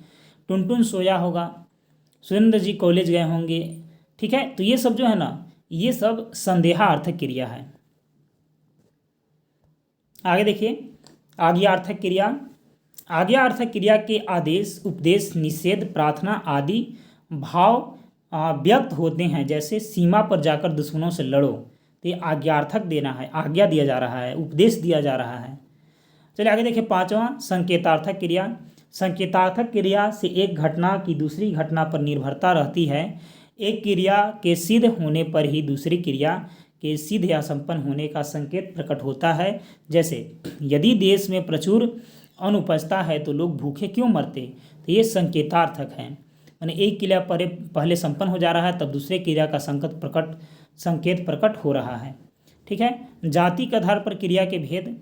टुनटुन सोया होगा, सुरेंद्र जी कॉलेज गए होंगे, ठीक है। तो ये सब जो है ना, ये सब संदेहार्थक क्रिया है। आगे देखिए, आज्ञार्थक क्रिया। आज्ञार्थक क्रिया के आदेश, उपदेश, निषेध, प्रार्थना आदि भाव व्यक्त होते हैं। जैसे सीमा पर जाकर दुश्मनों से लड़ो, तो ये आज्ञार्थक देना है, आज्ञा दिया जा रहा है, उपदेश दिया जा रहा है। चलिए आगे देखिए, पांचवा संकेतार्थक क्रिया। संकेतार्थक क्रिया से एक घटना की दूसरी घटना पर निर्भरता रहती है। एक क्रिया के सिद्ध होने पर ही दूसरी क्रिया के सिद्ध या संपन्न होने का संकेत प्रकट होता है। जैसे यदि देश में प्रचुर अन्न उपजता है तो लोग भूखे क्यों मरते, तो ये संकेतार्थक है। यानी एक क्रिया पहले संपन्न हो जा रहा है, तब दूसरे क्रिया का संकेत प्रकट हो रहा है, ठीक है। जाति के आधार पर क्रिया के भेद,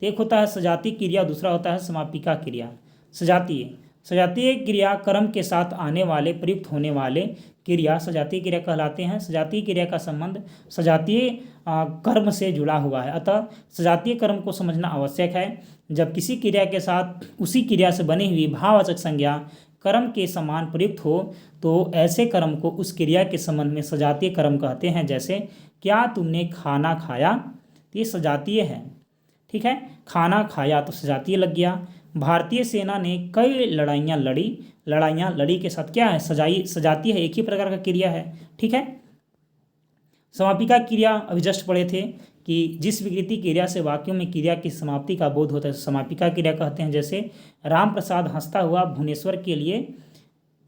एक होता है सजातीय क्रिया, दूसरा होता है समापिका क्रिया। सजातीय क्रिया कर्म के साथ आने वाले प्रयुक्त होने वाले क्रिया सजातीय क्रिया कहलाते हैं। सजातीय क्रिया का संबंध सजातीय कर्म से जुड़ा हुआ है, अतः सजातीय कर्म को समझना आवश्यक है। जब किसी क्रिया के साथ उसी क्रिया से बनी हुई भाववाचक संज्ञा कर्म के समान प्रयुक्त हो तो ऐसे कर्म को उस क्रिया के संबंध में सजातीय कर्म कहते हैं। जैसे क्या तुमने खाना खाया, तो ये सजातीय है, ठीक है। खाना खाया तो सजातीय लग गया। भारतीय सेना ने कई लड़ाइयाँ लड़ी के साथ क्या है, सजातीय है, एक ही प्रकार का क्रिया है, ठीक है। समापिका क्रिया अभी जस्ट पढ़े थे कि जिस विकृति क्रिया से वाक्यों में क्रिया की समाप्ति का बोध होता है समापिका क्रिया कहते हैं। जैसे राम प्रसाद हंसता हुआ भुवनेश्वर के लिए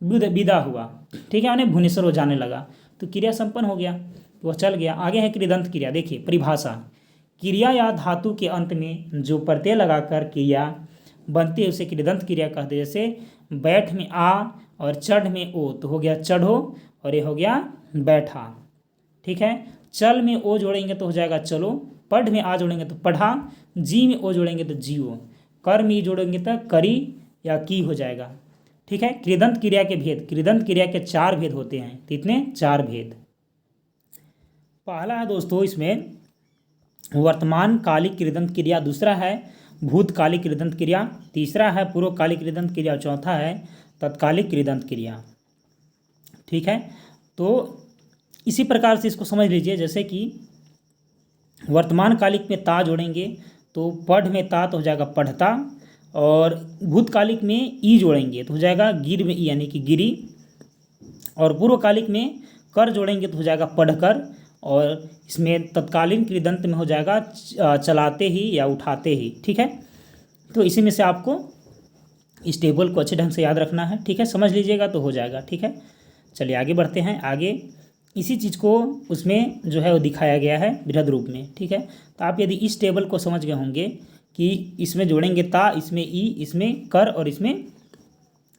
विदा हुआ, ठीक है, उन्हें भुवनेश्वर वो जाने लगा, तो क्रिया संपन्न हो गया, वह चल गया। आगे है कृदंत क्रिया। देखिए परिभाषा, क्रिया या धातु के अंत में जो प्रत्यय लगाकर क्रिया बनती है उसे कृदंत क्रिया कहते हैं। जैसे बैठ में आ और चढ़ में ओ, तो हो गया चढ़ो और ये हो गया बैठा, ठीक है। चल में ओ जोड़ेंगे तो हो जाएगा चलो, पढ़ में आ जोड़ेंगे तो पढ़ा, जी में ओ जोड़ेंगे तो जियो, कर में ई जोड़ेंगे तो करी या की हो जाएगा, ठीक है। कृदंत क्रिया के भेद, कृदंत क्रिया के 4 भेद होते हैं, तो इतने 4 भेद। पहला है दोस्तों इसमें वर्तमान कालिक कृदंत क्रिया, दूसरा है भूतकालिक कृदंत क्रिया, तीसरा है पूर्वकालिक कृदंत क्रिया, चौथा है तत्कालिक कृदंत क्रिया, ठीक है। तो इसी प्रकार से इसको समझ लीजिए। जैसे कि वर्तमान कालिक में ता जोड़ेंगे तो पढ़ में ता तो हो जाएगा पढ़ता, और भूतकालिक में ई जोड़ेंगे तो हो जाएगा गिर में ई यानी कि गिरी, और पूर्वकालिक में कर जोड़ेंगे तो हो जाएगा पढ़कर, और इसमें तत्कालीन कृदंत में हो जाएगा चलाते ही या उठाते ही, ठीक है। तो इसी में से आपको इस टेबल को अच्छे ढंग से याद रखना है, ठीक है, समझ लीजिएगा तो हो जाएगा, ठीक है। चलिए आगे बढ़ते हैं। आगे इसी चीज़ को उसमें जो है वो दिखाया गया है बृहद रूप में, ठीक है। तो आप यदि इस टेबल को समझ गए होंगे कि इसमें जोड़ेंगे ता, इसमें ई, इसमें कर, और इसमें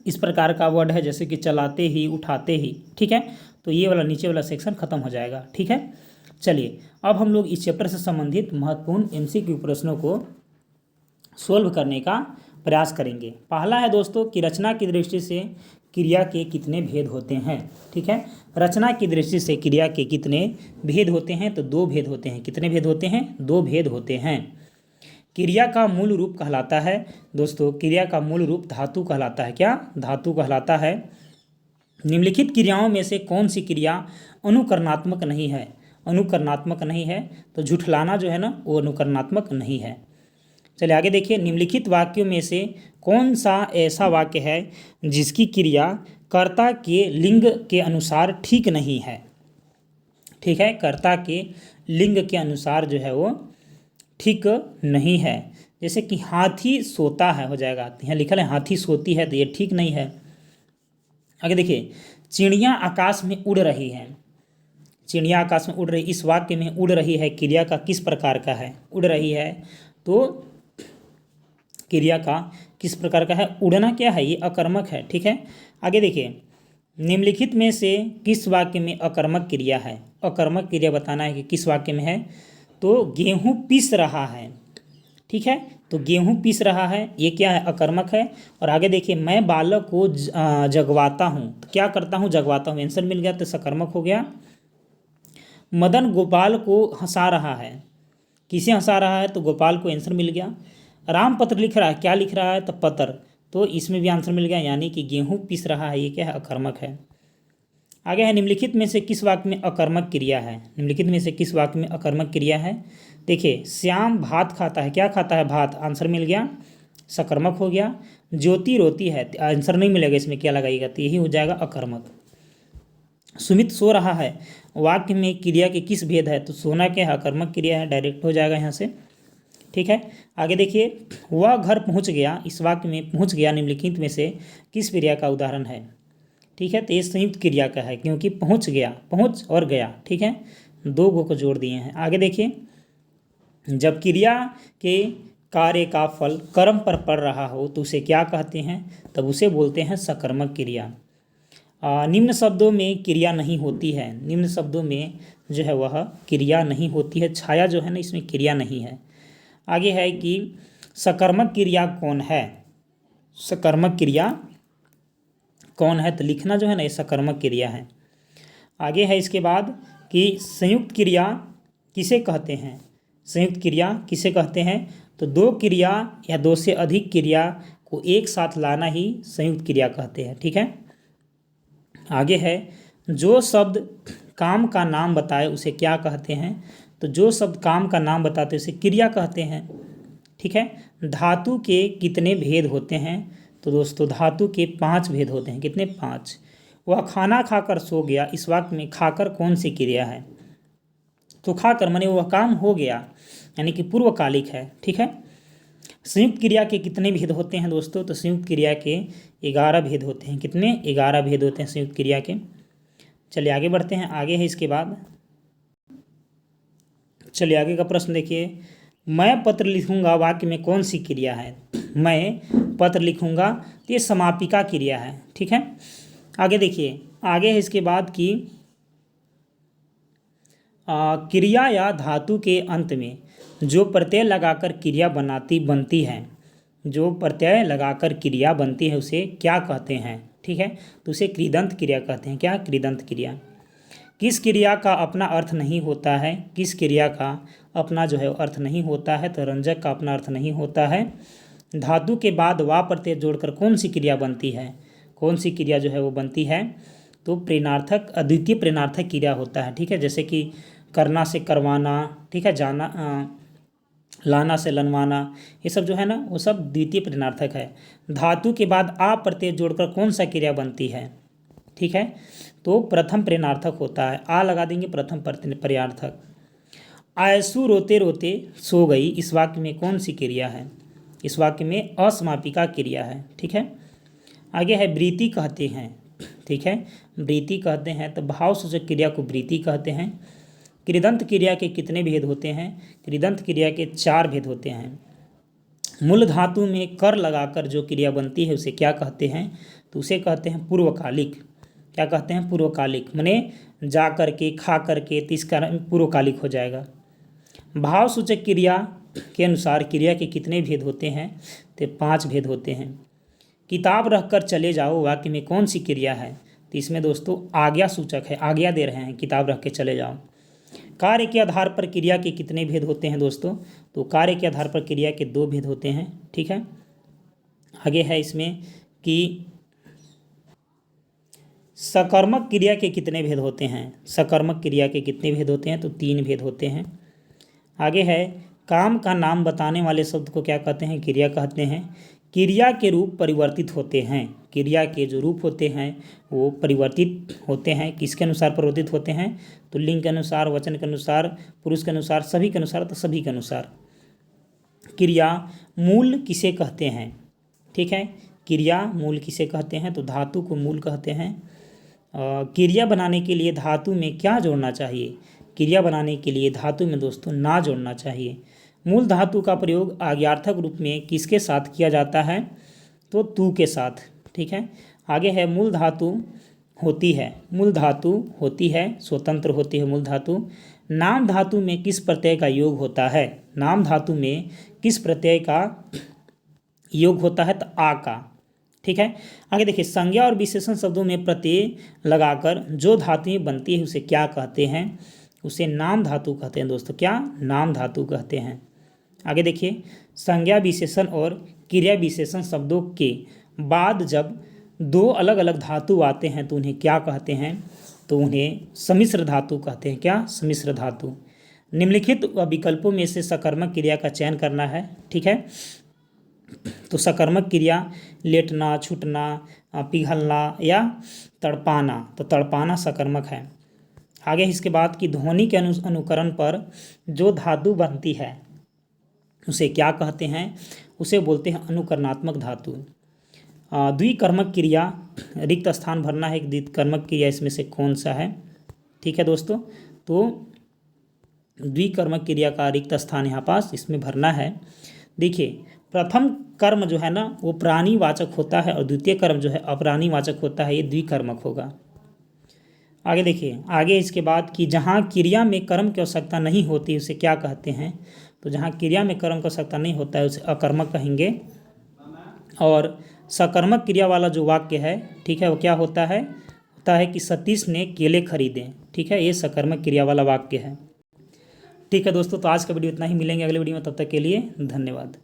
इस प्रकार का वर्ड है जैसे कि चलाते ही, उठाते ही, ठीक है। तो ये वाला नीचे वाला सेक्शन खत्म हो जाएगा, ठीक है। चलिए अब हम लोग इस चैप्टर से संबंधित महत्वपूर्ण MCQ प्रश्नों को सोल्व करने का प्रयास करेंगे। पहला है दोस्तों कि रचना की दृष्टि से क्रिया के कितने भेद होते हैं, ठीक है। रचना की दृष्टि से क्रिया के कितने भेद होते हैं, तो 2 भेद होते हैं। कितने भेद होते हैं? 2 भेद होते हैं। क्रिया का मूल रूप कहलाता है दोस्तों, क्रिया का मूल रूप धातु कहलाता है। क्या? धातु कहलाता है। निम्नलिखित क्रियाओं में से कौन सी क्रिया अनुकरणात्मक नहीं है? अनुकरणात्मक नहीं है, तो झुठलाना जो है ना वो अनुकरणात्मक नहीं है। चलिए आगे देखिए, निम्नलिखित वाक्यों में से कौन सा ऐसा वाक्य है जिसकी क्रिया कर्ता के लिंग के अनुसार ठीक नहीं है। ठीक है, कर्ता के लिंग के अनुसार जो है वो ठीक नहीं है। जैसे कि हाथी सोता है हो जाएगा, यहाँ लिखा है हाथी सोती है, तो ये ठीक नहीं है। आगे देखिए, चिड़िया आकाश में उड़ रही है। चिड़िया आकाश में उड़ रही, इस वाक्य में उड़ रही है क्रिया का किस प्रकार का है। उड़ रही है तो क्रिया का किस प्रकार का है। उड़ना क्या है, ये अकर्मक है। ठीक है, आगे देखिए, निम्नलिखित में से किस वाक्य में अकर्मक क्रिया है। अकर्मक क्रिया बताना है कि किस वाक्य में है। तो गेहूँ पीस रहा है। ठीक है, तो गेहूँ पीस रहा है, ये क्या है, अकर्मक है। और आगे देखिए, मैं बालक को जगवाता हूँ, तो क्या करता हूँ, जगवाता हूँ, आंसर मिल गया, तो सकर्मक हो गया। मदन गोपाल को हंसा रहा है, किसे हंसा रहा है, तो गोपाल को, आंसर मिल गया। राम पत्र लिख रहा है, क्या लिख रहा है, तो पत्र, तो इसमें भी आंसर मिल गया, यानी कि गेहूँ पीस रहा है, ये क्या है, अकर्मक है। आगे है, निम्नलिखित में से किस वाक्य में अकर्मक क्रिया है। निम्नलिखित में से किस वाक्य में अकर्मक क्रिया है। देखिए, श्याम भात खाता है, क्या खाता है, भात, आंसर मिल गया, सकर्मक हो गया। ज्योति रोती है, आंसर नहीं मिलेगा, इसमें क्या लगाइएगा, तो यही हो जाएगा अकर्मक। सुमित सो रहा है, वाक्य में क्रिया के किस भेद है, तो सोना क्या है, अकर्मक क्रिया है, डायरेक्ट हो जाएगा यहाँ से। ठीक है, आगे देखिए, वह घर पहुँच गया, इस वाक्य में पहुँच गया निम्नलिखित में से किस क्रिया का उदाहरण है। ठीक है, तो ये संयुक्त क्रिया का है, क्योंकि पहुँच गया, पहुँच और गया, ठीक है, दो गो को जोड़ दिए हैं। आगे देखिए, जब क्रिया के कार्य का फल कर्म पर पड़ रहा हो तो उसे क्या कहते हैं, तब उसे बोलते हैं सकर्मक क्रिया। निम्न शब्दों में क्रिया नहीं होती है, निम्न शब्दों में जो है वह क्रिया नहीं होती है, छाया जो है ना, इसमें क्रिया नहीं है। आगे है कि सकर्मक क्रिया कौन है। सकर्मक क्रिया कौन है, तो लिखना जो है ना, ये सकर्मक क्रिया है। आगे है इसके बाद कि संयुक्त क्रिया किसे कहते हैं। संयुक्त क्रिया किसे कहते हैं, तो दो क्रिया या दो से अधिक क्रिया को एक साथ लाना ही संयुक्त क्रिया कहते हैं। ठीक है, आगे है, जो शब्द काम का नाम बताए उसे क्या कहते हैं, तो जो शब्द काम का नाम बताते उसे क्रिया कहते हैं। ठीक है, धातु के कितने भेद होते हैं, तो दोस्तों धातु के 5 भेद होते हैं। कितने, 5। वह खाना खाकर सो गया, इस वाक्य में खाकर कौन सी क्रिया है, तो खाकर माने वह काम हो गया, यानी कि पूर्वकालिक है। ठीक है, संयुक्त क्रिया के कितने भेद होते हैं दोस्तों, तो संयुक्त क्रिया के 11 भेद होते हैं। कितने, 11 भेद होते हैं संयुक्त क्रिया के। चलिए आगे बढ़ते हैं, आगे है इसके बाद, चलिए आगे का प्रश्न देखिए, मैं पत्र लिखूंगा वाक्य में कौन सी क्रिया है। मैं पत्र लिखूंगा, तो ये समापिका क्रिया है। ठीक है, आगे देखिए, आगे है इसके बाद कि क्रिया या धातु के अंत में जो प्रत्यय लगाकर क्रिया बनती है, जो प्रत्यय लगाकर क्रिया बनती है उसे क्या कहते हैं। ठीक है, तो उसे कृदंत क्रिया कहते हैं। क्या, कृदंत क्रिया। किस क्रिया का अपना अर्थ नहीं होता है, किस क्रिया का अपना जो है अर्थ नहीं होता है, तो रंजक का अपना अर्थ नहीं होता है। धातु के बाद वा प्रत्यय जोड़कर कौन सी क्रिया बनती है, कौन सी क्रिया जो है वो बनती है, तो प्रेरणार्थक, अद्वितीय प्रेरणार्थक क्रिया होता है। ठीक है, जैसे कि करना से करवाना, ठीक है, जाना, लाना से लनवाना, ये सब जो है ना वो सब द्वितीय प्रेरणार्थक है। धातु के बाद आ प्रत्यय जोड़कर कौन सा क्रिया बनती है, ठीक है, तो प्रथम प्रेरणार्थक होता है, आ लगा देंगे, प्रथम पर्यार्थक। आयसु रोते रोते सो गई, इस वाक्य में कौन सी क्रिया है, इस वाक्य में असमापिका क्रिया है। ठीक है, आगे है वृत्ति कहते हैं। ठीक है, वृत्ति कहते हैं, तो भाव सूचक क्रिया को वृत्ति कहते हैं। कृदंत क्रिया के कितने भेद होते हैं, कृदंत क्रिया के 4 भेद होते हैं। मूल धातु में कर लगाकर जो क्रिया बनती है उसे क्या कहते हैं, तो उसे कहते हैं पूर्वकालिक। क्या कहते हैं, पूर्वकालिक, माने जा करके, खा करके, तो इसका पूर्वकालिक हो जाएगा। भाव सूचक क्रिया के अनुसार क्रिया के कितने भेद होते हैं, तो 5 भेद होते हैं। किताब रखकर चले जाओ वाक्य में कौन सी क्रिया है, तो इसमें दोस्तों आज्ञा सूचक है, आज्ञा दे रहे हैं, किताब रख के चले जाओ। कार्य के आधार पर क्रिया के कितने भेद होते हैं दोस्तों, तो कार्य के आधार पर क्रिया के 2 भेद होते हैं। ठीक है, आगे है इसमें कि सकर्मक क्रिया के कितने भेद होते हैं, सकर्मक क्रिया के कितने भेद होते हैं, तो 3 भेद होते हैं। आगे है काम का नाम बताने वाले शब्द को क्या कहते हैं? क्रिया कहते हैं। क्रिया के रूप परिवर्तित होते हैं। क्रिया के जो रूप होते हैं वो परिवर्तित होते हैं। किसके अनुसार परिवर्तित होते हैं? तो लिंग के अनुसार, वचन के अनुसार, पुरुष के अनुसार, सभी के अनुसार, तो सभी के अनुसार। क्रिया मूल किसे कहते हैं? ठीक है, क्रिया मूल किसे कहते हैं? तो धातु को मूल कहते हैं। क्रिया बनाने के लिए धातु में क्या जोड़ना चाहिए? क्रिया बनाने के लिए धातु में दोस्तों ना जोड़ना चाहिए। मूल धातु का प्रयोग आज्ञार्थक रूप में किसके साथ किया जाता है? तो तू के साथ। ठीक है, आगे है मूल धातु होती है। मूल धातु होती है, स्वतंत्र होती है मूल धातु। नाम धातु में किस प्रत्यय का योग होता है? नाम धातु में किस प्रत्यय का योग होता है? तो आ का। ठीक है, आगे देखिए, संज्ञा और विशेषण शब्दों में प्रत्यय लगाकर जो धातुएं बनती है उसे क्या कहते हैं? उसे नाम धातु कहते हैं दोस्तों। क्या? नाम धातु कहते हैं। आगे देखिए, संज्ञा विशेषण और क्रिया विशेषण शब्दों के बाद जब दो अलग अलग धातु आते हैं तो उन्हें क्या कहते हैं? तो उन्हें सम्मिश्र धातु कहते हैं। क्या? सम्मिश्र धातु। निम्नलिखित विकल्पों में से सकर्मक क्रिया का चयन करना है। ठीक है, तो सकर्मक क्रिया लेटना, छूटना, पिघलना या तड़पाना, तो तड़पाना सकर्मक है। आगे इसके बाद की ध्वनि के अनुकरण पर जो धातु बनती है उसे क्या कहते हैं? उसे बोलते हैं अनुकरणात्मक धातु। द्विकर्मक क्रिया, रिक्त स्थान भरना है। एक द्विकर्मक क्रिया इसमें से कौन सा है? ठीक है दोस्तों, तो द्विकर्मक क्रिया का रिक्त स्थान यहाँ पास इसमें भरना है। देखिए, प्रथम कर्म जो है ना वो प्राणीवाचक होता है और द्वितीय कर्म जो है अप्राणीवाचक होता है, ये द्विकर्मक होगा। आगे देखिए, आगे इसके बाद कि जहाँ क्रिया में कर्म की आवश्यकता नहीं होती उसे क्या कहते हैं? तो जहाँ क्रिया में कर्म की आवश्यकता नहीं होता है उसे अकर्मक कहेंगे। और सकर्मक क्रिया वाला जो वाक्य है, ठीक है, वो क्या होता है कि सतीश ने केले खरीदे। ठीक है, ये सकर्मक क्रिया वाला वाक्य है। ठीक है दोस्तों, तो आज का वीडियो इतना ही। मिलेंगे अगले वीडियो में, तब तक के लिए धन्यवाद।